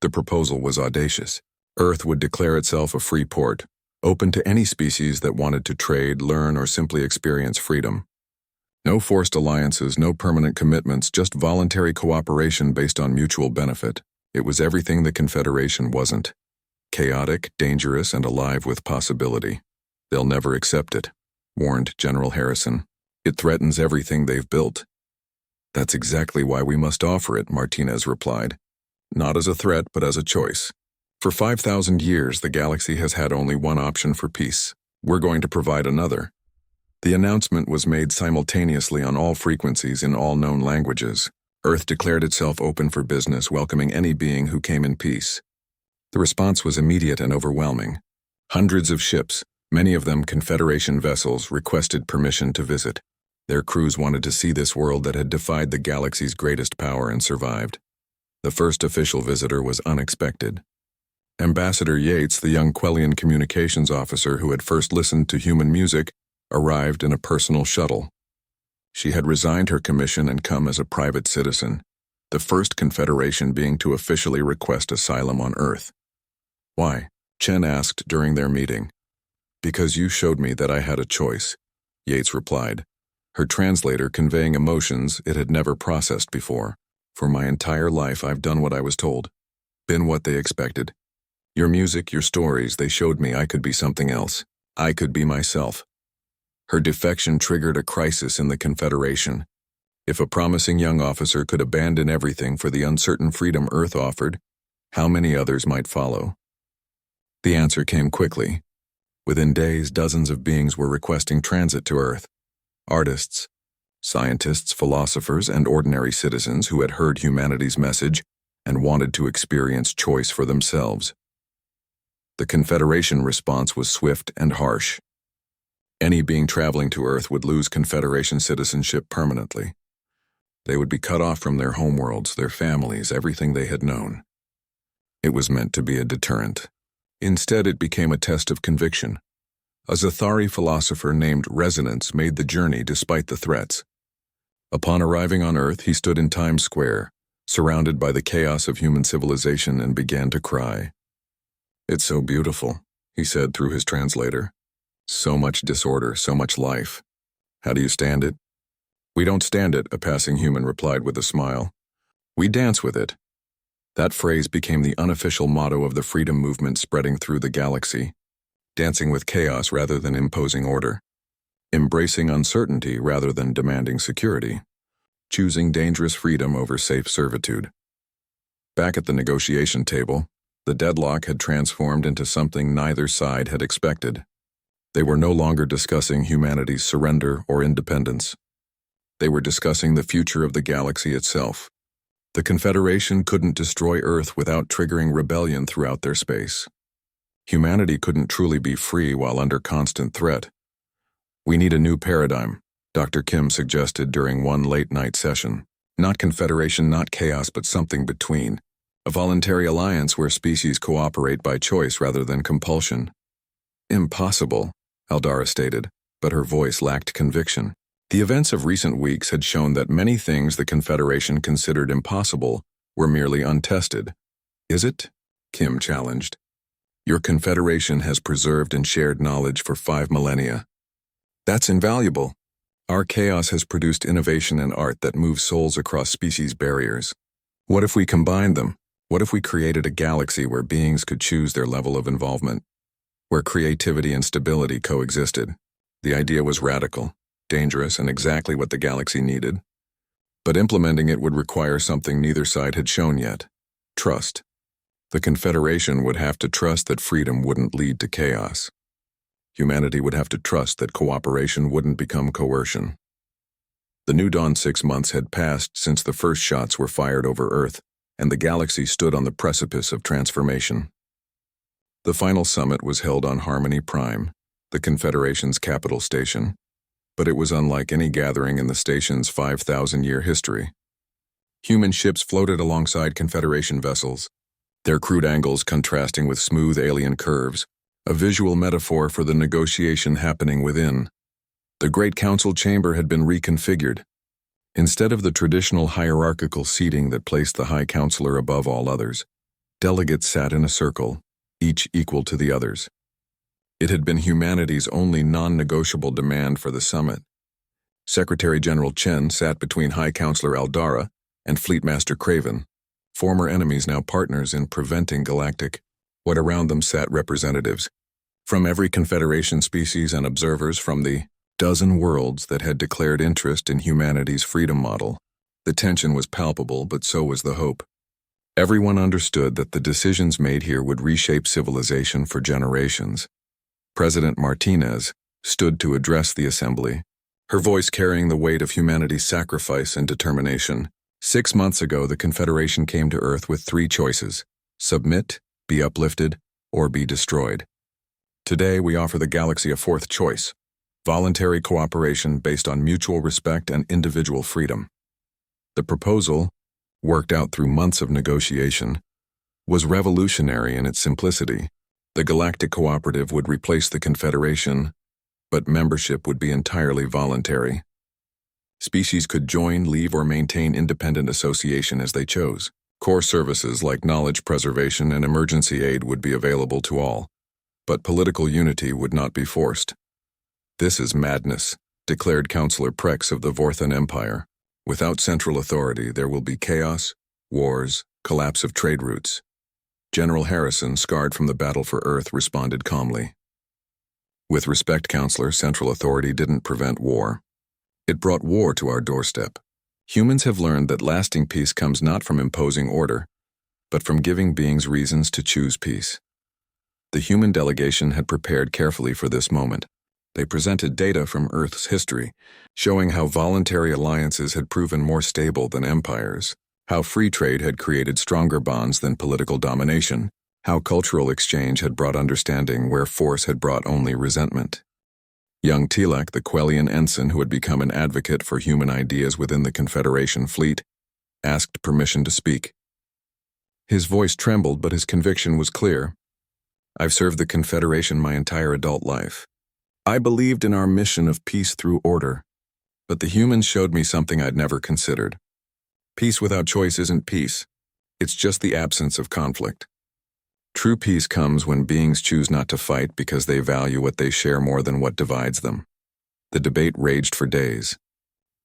The proposal was audacious. Earth would declare itself a free port, open to any species that wanted to trade, learn, or simply experience freedom. No forced alliances, no permanent commitments, just voluntary cooperation based on mutual benefit. It was everything the Confederation wasn't. Chaotic, dangerous, and alive with possibility. They'll never accept it, warned General Harrison. It threatens everything they've built. That's exactly why we must offer it, Martinez replied. Not as a threat, but as a choice. For 5,000 years, the galaxy has had only one option for peace. We're going to provide another. The announcement was made simultaneously on all frequencies in all known languages. Earth declared itself open for business, welcoming any being who came in peace. The response was immediate and overwhelming. Hundreds of ships, many of them Confederation vessels, requested permission to visit. Their crews wanted to see this world that had defied the galaxy's greatest power and survived. The first official visitor was unexpected. Ambassador Yates, the young Quellian communications officer who had first listened to human music, arrived in a personal shuttle. She had resigned her commission and come as a private citizen, the first Confederation being to officially request asylum on Earth. Why? Chen asked during their meeting. Because you showed me that I had a choice, Yates replied, her translator conveying emotions it had never processed before. For my entire life I've done what I was told, been what they expected. Your music, your stories, they showed me I could be something else. I could be myself. Her defection triggered a crisis in the Confederation. If a promising young officer could abandon everything for the uncertain freedom Earth offered, how many others might follow? The answer came quickly. Within days, dozens of beings were requesting transit to Earth. Artists, scientists, philosophers, and ordinary citizens who had heard humanity's message and wanted to experience choice for themselves. The Confederation response was swift and harsh. Any being traveling to Earth would lose Confederation citizenship permanently. They would be cut off from their homeworlds, their families, everything they had known. It was meant to be a deterrent. Instead, it became a test of conviction. A Zathari philosopher named Resonance made the journey despite the threats. Upon arriving on Earth, he stood in Times Square, surrounded by the chaos of human civilization, and began to cry. "It's so beautiful," he said through his translator. "So much disorder, so much life. How do you stand it?" "We don't stand it," a passing human replied with a smile. "We dance with it." That phrase became the unofficial motto of the freedom movement spreading through the galaxy, dancing with chaos rather than imposing order, embracing uncertainty rather than demanding security, choosing dangerous freedom over safe servitude. Back at the negotiation table, the deadlock had transformed into something neither side had expected. They were no longer discussing humanity's surrender or independence. They were discussing the future of the galaxy itself. The Confederation couldn't destroy Earth without triggering rebellion throughout their space. Humanity couldn't truly be free while under constant threat. "We need a new paradigm," Dr. Kim suggested during one late-night session. "Not confederation, not chaos, but something between. A voluntary alliance where species cooperate by choice rather than compulsion." "Impossible," Aldara stated, but her voice lacked conviction. The events of recent weeks had shown that many things the Confederation considered impossible were merely untested. "Is it?" Kim challenged. "Your Confederation has preserved and shared knowledge for 5 millennia. That's invaluable. Our chaos has produced innovation and art that moves souls across species barriers. What if we combined them? What if we created a galaxy where beings could choose their level of involvement, where creativity and stability coexisted?" The idea was radical, dangerous, and exactly what the galaxy needed. But implementing it would require something neither side had shown yet: trust. The Confederation would have to trust that freedom wouldn't lead to chaos. Humanity would have to trust that cooperation wouldn't become coercion. The new dawn 6 months had passed since the first shots were fired over Earth, and the galaxy stood on the precipice of transformation. The final summit was held on Harmony Prime, the Confederation's capital station, but it was unlike any gathering in the station's 5,000-year history. Human ships floated alongside Confederation vessels, their crude angles contrasting with smooth alien curves, a visual metaphor for the negotiation happening within. The Great Council chamber had been reconfigured. Instead of the traditional hierarchical seating that placed the High Counselor above all others, delegates sat in a circle, each equal to the others. It had been humanity's only non-negotiable demand for the summit. Secretary General Chen sat between High Counselor Aldara and Fleet Master Craven, former enemies now partners in preventing Galactic. What around them sat representatives from every Confederation species and observers from the dozen worlds that had declared interest in humanity's freedom model. The tension was palpable, but so was the hope. Everyone understood that the decisions made here would reshape civilization for generations. President Martinez stood to address the assembly, her voice carrying the weight of humanity's sacrifice and determination. 6 months ago, the Confederation came to Earth with 3 choices: submit, be uplifted, or be destroyed. Today, we offer the galaxy a 4th choice: voluntary cooperation based on mutual respect and individual freedom. The proposal, worked out through months of negotiation, was revolutionary in its simplicity. The Galactic Cooperative would replace the Confederation, but membership would be entirely voluntary. Species could join, leave, or maintain independent association as they chose. Core services like knowledge preservation and emergency aid would be available to all, but political unity would not be forced. "This is madness," declared Councillor Prex of the Vorthan Empire. "Without central authority, there will be chaos, wars, collapse of trade routes." General Harrison, scarred from the battle for Earth, responded calmly. "With respect, Counselor, central authority didn't prevent war. It brought war to our doorstep. Humans have learned that lasting peace comes not from imposing order, but from giving beings reasons to choose peace." The human delegation had prepared carefully for this moment. They presented data from Earth's history, showing how voluntary alliances had proven more stable than empires, how free trade had created stronger bonds than political domination, how cultural exchange had brought understanding where force had brought only resentment. Young Tilak, the Quellian ensign who had become an advocate for human ideas within the Confederation fleet, asked permission to speak. His voice trembled, but his conviction was clear. "I've served the Confederation my entire adult life. I believed in our mission of peace through order, but the humans showed me something I'd never considered. Peace without choice isn't peace. It's just the absence of conflict. True peace comes when beings choose not to fight because they value what they share more than what divides them." The debate raged for days.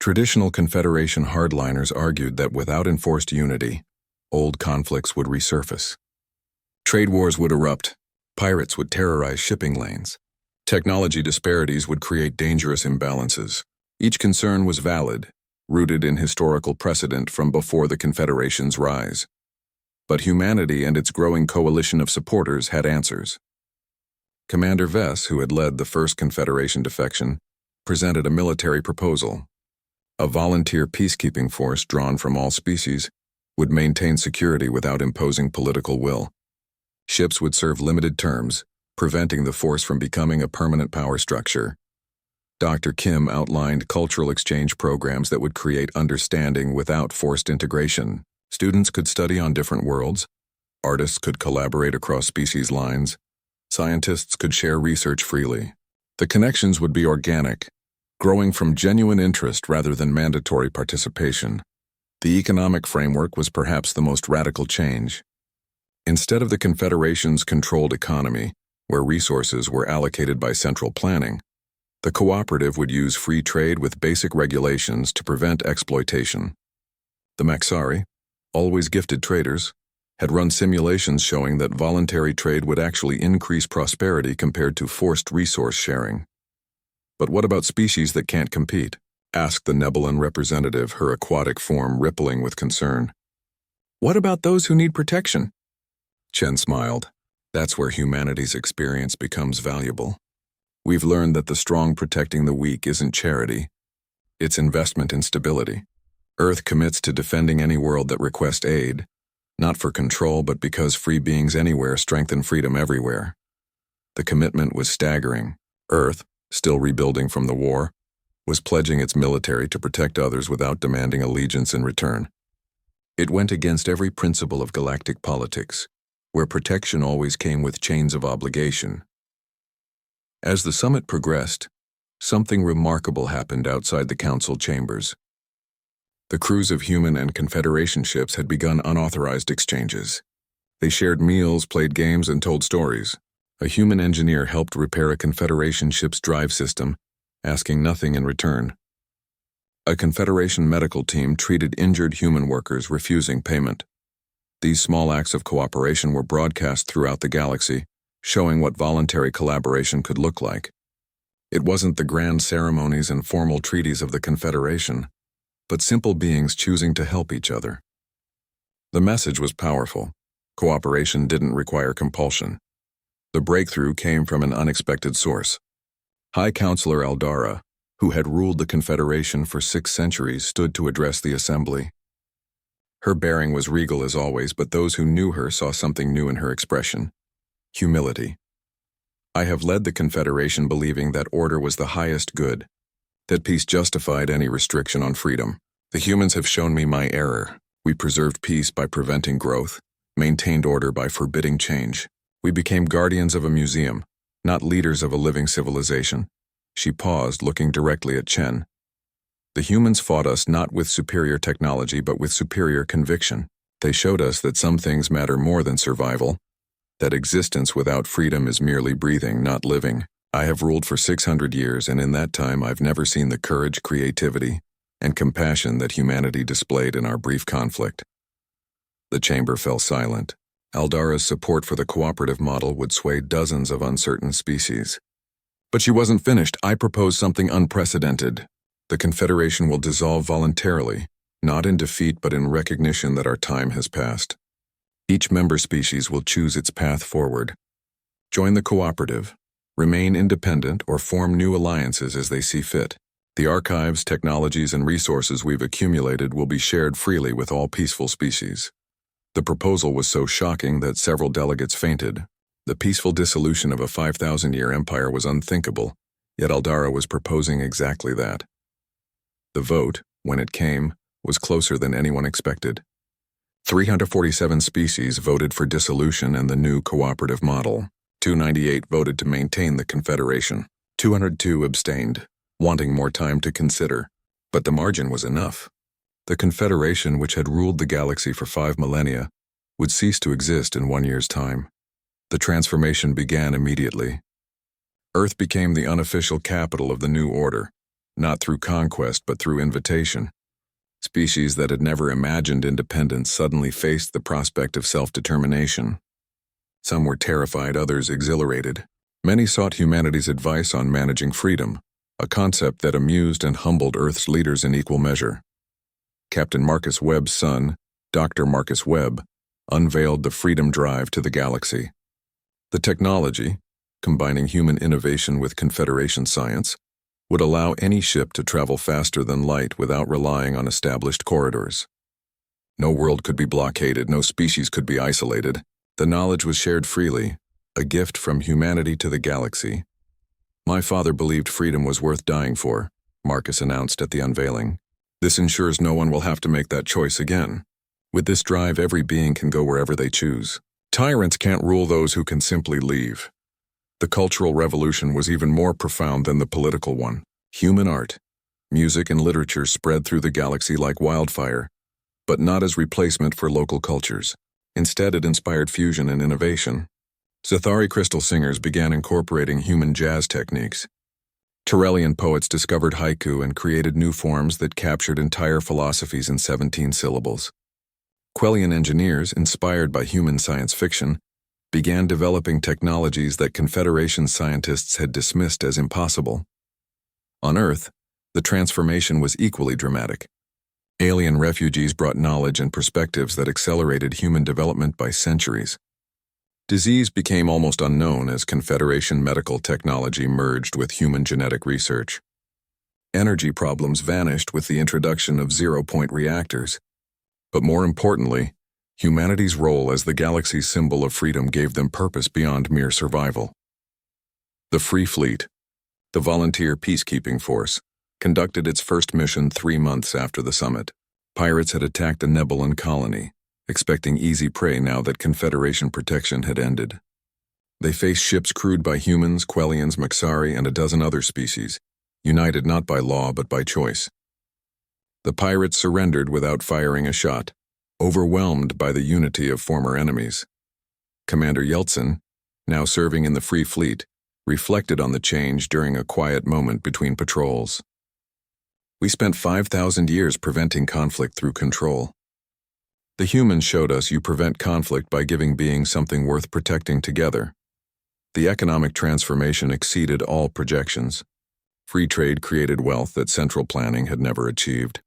Traditional Confederation hardliners argued that without enforced unity, old conflicts would resurface. Trade wars would erupt, pirates would terrorize shipping lanes, technology disparities would create dangerous imbalances. Each concern was valid, rooted in historical precedent from before the Confederation's rise. But humanity and its growing coalition of supporters had answers. Commander Vess, who had led the first Confederation defection, presented a military proposal. A volunteer peacekeeping force drawn from all species would maintain security without imposing political will. Ships would serve limited terms, preventing the force from becoming a permanent power structure. Dr. Kim outlined cultural exchange programs that would create understanding without forced integration. Students could study on different worlds, artists could collaborate across species lines, scientists could share research freely. The connections would be organic, growing from genuine interest rather than mandatory participation. The economic framework was perhaps the most radical change. Instead of the Confederation's controlled economy, where resources were allocated by central planning, the cooperative would use free trade with basic regulations to prevent exploitation. The Maxari, always gifted traders, had run simulations showing that voluntary trade would actually increase prosperity compared to forced resource sharing. But what about species that can't compete? Asked the Nebulan representative, her aquatic form rippling with concern. What about those who need protection? Chen smiled. That's where humanity's experience becomes valuable. We've learned that the strong protecting the weak isn't charity. It's investment in stability. Earth commits to defending any world that requests aid, not for control but because free beings anywhere strengthen freedom everywhere. The commitment was staggering. Earth, still rebuilding from the war, was pledging its military to protect others without demanding allegiance in return. It went against every principle of galactic politics, where protection always came with chains of obligation. As the summit progressed, something remarkable happened outside the council chambers. The crews of human and Confederation ships had begun unauthorized exchanges. They shared meals, played games, and told stories. A human engineer helped repair a Confederation ship's drive system, asking nothing in return. A Confederation medical team treated injured human workers, refusing payment. These small acts of cooperation were broadcast throughout the galaxy, showing what voluntary collaboration could look like. It wasn't the grand ceremonies and formal treaties of the Confederation, but simple beings choosing to help each other. The message was powerful. Cooperation didn't require compulsion. The breakthrough came from an unexpected source. High Counselor Aldara, who had ruled the Confederation for 6 centuries, stood to address the assembly. Her bearing was regal as always, but those who knew her saw something new in her expression. Humility. I have led the Confederation believing that order was the highest good, that peace justified any restriction on freedom. The humans have shown me my error. We preserved peace by preventing growth, maintained order by forbidding change. We became guardians of a museum, not leaders of a living civilization. She paused, looking directly at Chen. The humans fought us not with superior technology but with superior conviction. They showed us that some things matter more than survival, that existence without freedom is merely breathing, not living. I have ruled for 600 years, and in that time I've never seen the courage, creativity, and compassion that humanity displayed in our brief conflict. The chamber fell silent. Aldara's support for the cooperative model would sway dozens of uncertain species. But she wasn't finished. I propose something unprecedented. The Confederation will dissolve voluntarily, not in defeat but in recognition that our time has passed. Each member species will choose its path forward. Join the cooperative, remain independent, or form new alliances as they see fit. The archives, technologies, and resources we've accumulated will be shared freely with all peaceful species. The proposal was so shocking that several delegates fainted. The peaceful dissolution of a 5,000-year empire was unthinkable, yet Aldara was proposing exactly that. The vote, when it came, was closer than anyone expected. 347 species voted for dissolution and the new cooperative model. 298 voted to maintain the Confederation. 202 abstained, wanting more time to consider. But the margin was enough. The Confederation, which had ruled the galaxy for 5 millennia, would cease to exist in 1 year's time. The transformation began immediately. Earth became the unofficial capital of the new order. not through conquest but through invitation. Species that had never imagined independence suddenly faced the prospect of self-determination. Some were terrified, others exhilarated. Many sought humanity's advice on managing freedom, a concept that amused and humbled Earth's leaders in equal measure. Captain Marcus Webb's son, Dr. Marcus Webb, unveiled the Freedom Drive to the galaxy. The technology, combining human innovation with Confederation science, would allow any ship to travel faster than light without relying on established corridors. No world could be blockaded, no species could be isolated. The knowledge was shared freely, a gift from humanity to the galaxy. My father believed freedom was worth dying for, Marcus announced at the unveiling. This ensures no one will have to make that choice again. With this drive, every being can go wherever they choose. Tyrants can't rule those who can simply leave. The Cultural Revolution was even more profound than the political one. Human art, music, and literature spread through the galaxy like wildfire, but not as replacement for local cultures. Instead, it inspired fusion and innovation. Zathari crystal singers began incorporating human jazz techniques. Turellian poets discovered haiku and created new forms that captured entire philosophies in 17 syllables. Quellian engineers, inspired by human science fiction, began developing technologies that Confederation scientists had dismissed as impossible. On Earth, the transformation was equally dramatic. Alien refugees brought knowledge and perspectives that accelerated human development by centuries. Disease became almost unknown as Confederation medical technology merged with human genetic research. Energy problems vanished with the introduction of zero-point reactors. But more importantly, humanity's role as the galaxy's symbol of freedom gave them purpose beyond mere survival. The Free Fleet, the volunteer peacekeeping force, conducted its first mission 3 months after the summit. Pirates had attacked a Nebulan colony, expecting easy prey now that Confederation protection had ended. They faced ships crewed by humans, Quellians, Maxari, and a dozen other species, united not by law but by choice. The pirates surrendered without firing a shot, overwhelmed by the unity of former enemies. Commander Yeltsin, now serving in the Free Fleet, reflected on the change during a quiet moment between patrols. We spent 5,000 years preventing conflict through control. The humans showed us you prevent conflict by giving beings something worth protecting together. The economic transformation exceeded all projections. Free trade created wealth that central planning had never achieved.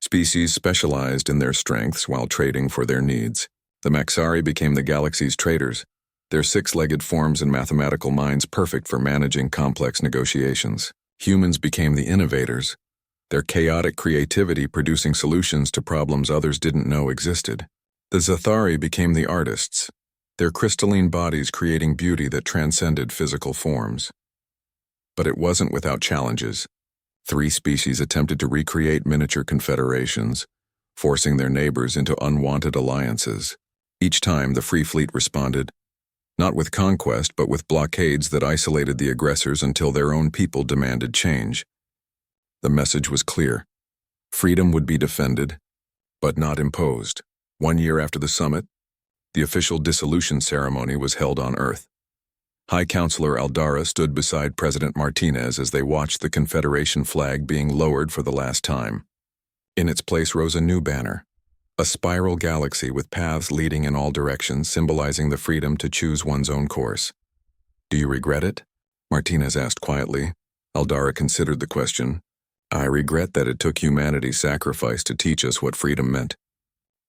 Species specialized in their strengths while trading for their needs. The Maxari became the galaxy's traders, their six-legged forms and mathematical minds perfect for managing complex negotiations. Humans became the innovators, their chaotic creativity producing solutions to problems others didn't know existed. The Zathari became the artists, their crystalline bodies creating beauty that transcended physical forms. But it wasn't without challenges. 3 species attempted to recreate miniature confederations, forcing their neighbors into unwanted alliances. Each time, the Free Fleet responded, not with conquest but with blockades that isolated the aggressors until their own people demanded change. The message was clear. Freedom would be defended, but not imposed. 1 year after the summit, the official dissolution ceremony was held on Earth. High Counselor Aldara stood beside President Martinez as they watched the Confederation flag being lowered for the last time. In its place rose a new banner, a spiral galaxy with paths leading in all directions, symbolizing the freedom to choose one's own course. "Do you regret it?" Martinez asked quietly. Aldara considered the question. "I regret that it took humanity's sacrifice to teach us what freedom meant.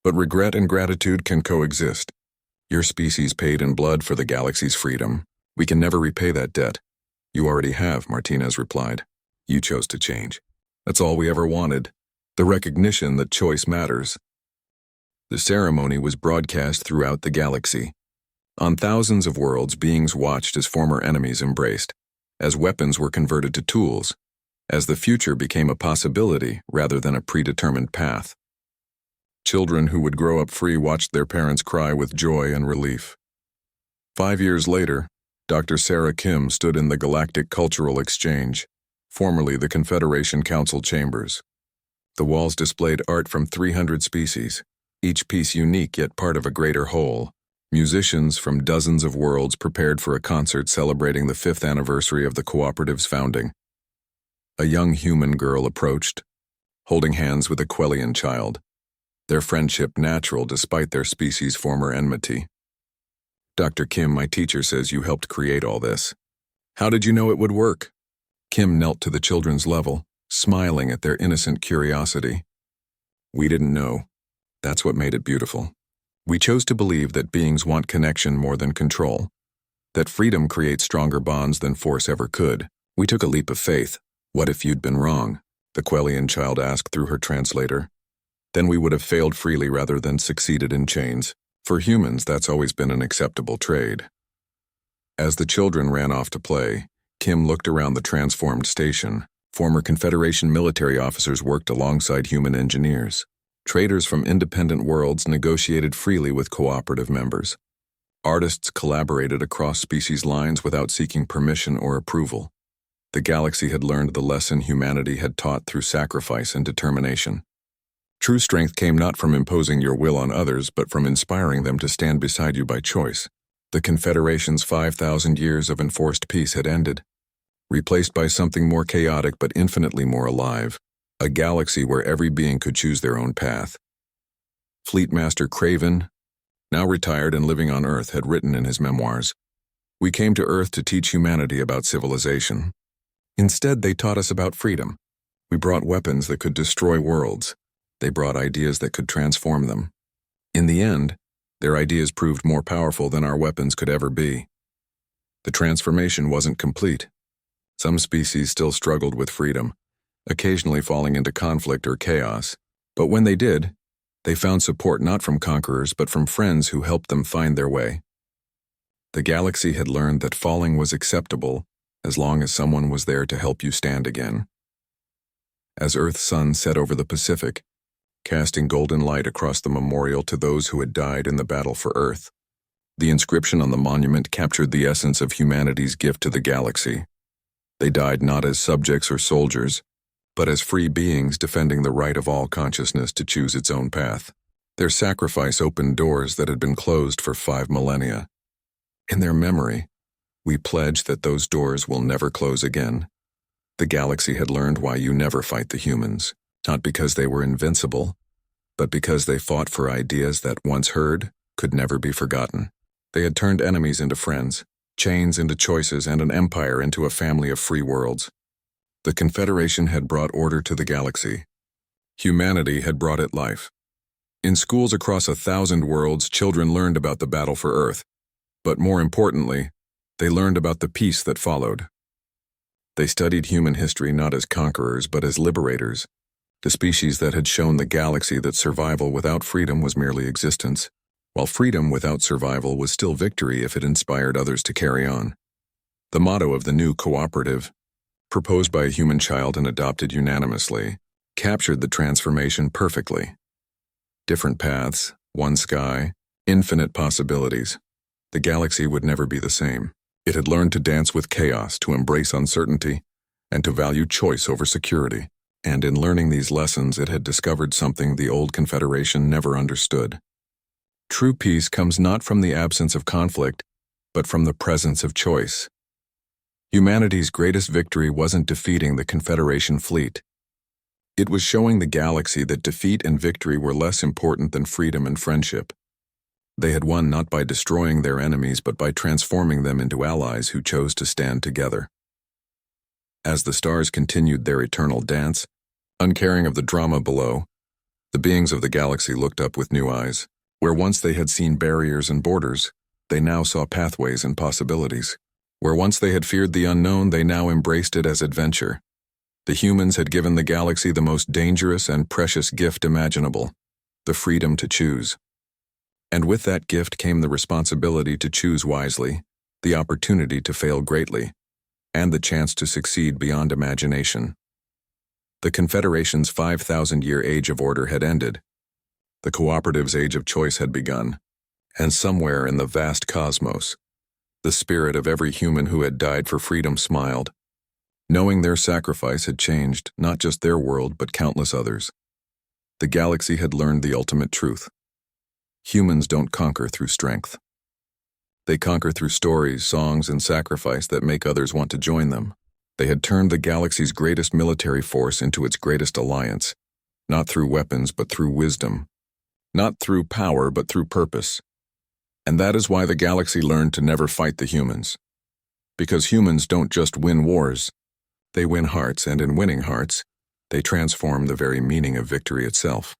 But regret and gratitude can coexist. Your species paid in blood for the galaxy's freedom. We can never repay that debt." "You already have," Martinez replied. "You chose to change. That's all we ever wanted. The recognition that choice matters." The ceremony was broadcast throughout the galaxy. On thousands of worlds, beings watched as former enemies embraced, as weapons were converted to tools, as the future became a possibility rather than a predetermined path. Children who would grow up free watched their parents cry with joy and relief. 5 years later, Dr. Sarah Kim stood in the Galactic Cultural Exchange, formerly the Confederation Council Chambers. The walls displayed art from 300 species, each piece unique yet part of a greater whole. Musicians from dozens of worlds prepared for a concert celebrating the 5th anniversary of the cooperative's founding. A young human girl approached, holding hands with a Quellian child, their friendship natural despite their species' former enmity. "Dr. Kim, my teacher says you helped create all this. How did you know it would work?" Kim knelt to the children's level, smiling at their innocent curiosity. "We didn't know. That's what made it beautiful. We chose to believe that beings want connection more than control, that freedom creates stronger bonds than force ever could. We took a leap of faith. What if you'd been wrong?" the Quellian child asked through her translator. "Then we would have failed freely rather than succeeded in chains. For humans, that's always been an acceptable trade." As the children ran off to play, Kim looked around the transformed station. Former Confederation military officers worked alongside human engineers. Traders from independent worlds negotiated freely with cooperative members. Artists collaborated across species lines without seeking permission or approval. The galaxy had learned the lesson humanity had taught through sacrifice and determination. True strength came not from imposing your will on others, but from inspiring them to stand beside you by choice. The Confederation's 5,000 years of enforced peace had ended, replaced by something more chaotic but infinitely more alive, a galaxy where every being could choose their own path. Fleetmaster Craven, now retired and living on Earth, had written in his memoirs, "We came to Earth to teach humanity about civilization. Instead, they taught us about freedom. We brought weapons that could destroy worlds. They brought ideas that could transform them. In the end, their ideas proved more powerful than our weapons could ever be. The transformation wasn't complete. Some species still struggled with freedom, occasionally falling into conflict or chaos. But when they did, they found support not from conquerors but from friends who helped them find their way. The galaxy had learned that falling was acceptable as long as someone was there to help you stand again." As Earth's sun set over the Pacific, casting golden light across the memorial to those who had died in the battle for Earth, the inscription on the monument captured the essence of humanity's gift to the galaxy. They died not as subjects or soldiers, but as free beings defending the right of all consciousness to choose its own path. Their sacrifice opened doors that had been closed for 5 millennia. In their memory, we pledge that those doors will never close again. The galaxy had learned why you never fight the humans, not because they were invincible, but because they fought for ideas that, once heard, could never be forgotten. They had turned enemies into friends, chains into choices, and an empire into a family of free worlds. The Confederation had brought order to the galaxy. Humanity had brought it life. In schools across 1,000 worlds, children learned about the battle for Earth, but more importantly, they learned about the peace that followed. They studied human history not as conquerors but as liberators, the species that had shown the galaxy that survival without freedom was merely existence, while freedom without survival was still victory if it inspired others to carry on. The motto of the new cooperative, proposed by a human child and adopted unanimously, captured the transformation perfectly. Different paths, one sky, infinite possibilities. The galaxy would never be the same. It had learned to dance with chaos, to embrace uncertainty, and to value choice over security. And in learning these lessons, it had discovered something the old Confederation never understood. True peace comes not from the absence of conflict, but from the presence of choice. Humanity's greatest victory wasn't defeating the Confederation fleet. It was showing the galaxy that defeat and victory were less important than freedom and friendship. They had won not by destroying their enemies but by transforming them into allies who chose to stand together. As the stars continued their eternal dance, uncaring of the drama below, the beings of the galaxy looked up with new eyes. Where once they had seen barriers and borders, they now saw pathways and possibilities. Where once they had feared the unknown, they now embraced it as adventure. The humans had given the galaxy the most dangerous and precious gift imaginable, the freedom to choose. And with that gift came the responsibility to choose wisely, the opportunity to fail greatly, and the chance to succeed beyond imagination. The Confederation's 5,000-year age of order had ended. The cooperative's age of choice had begun, and somewhere in the vast cosmos, the spirit of every human who had died for freedom smiled, knowing their sacrifice had changed not just their world but countless others. The galaxy had learned the ultimate truth. Humans don't conquer through strength. They conquer through stories, songs, and sacrifice that make others want to join them. They had turned the galaxy's greatest military force into its greatest alliance, not through weapons but through wisdom, not through power but through purpose. And that is why the galaxy learned to never fight the humans. Because humans don't just win wars, they win hearts, and in winning hearts, they transform the very meaning of victory itself.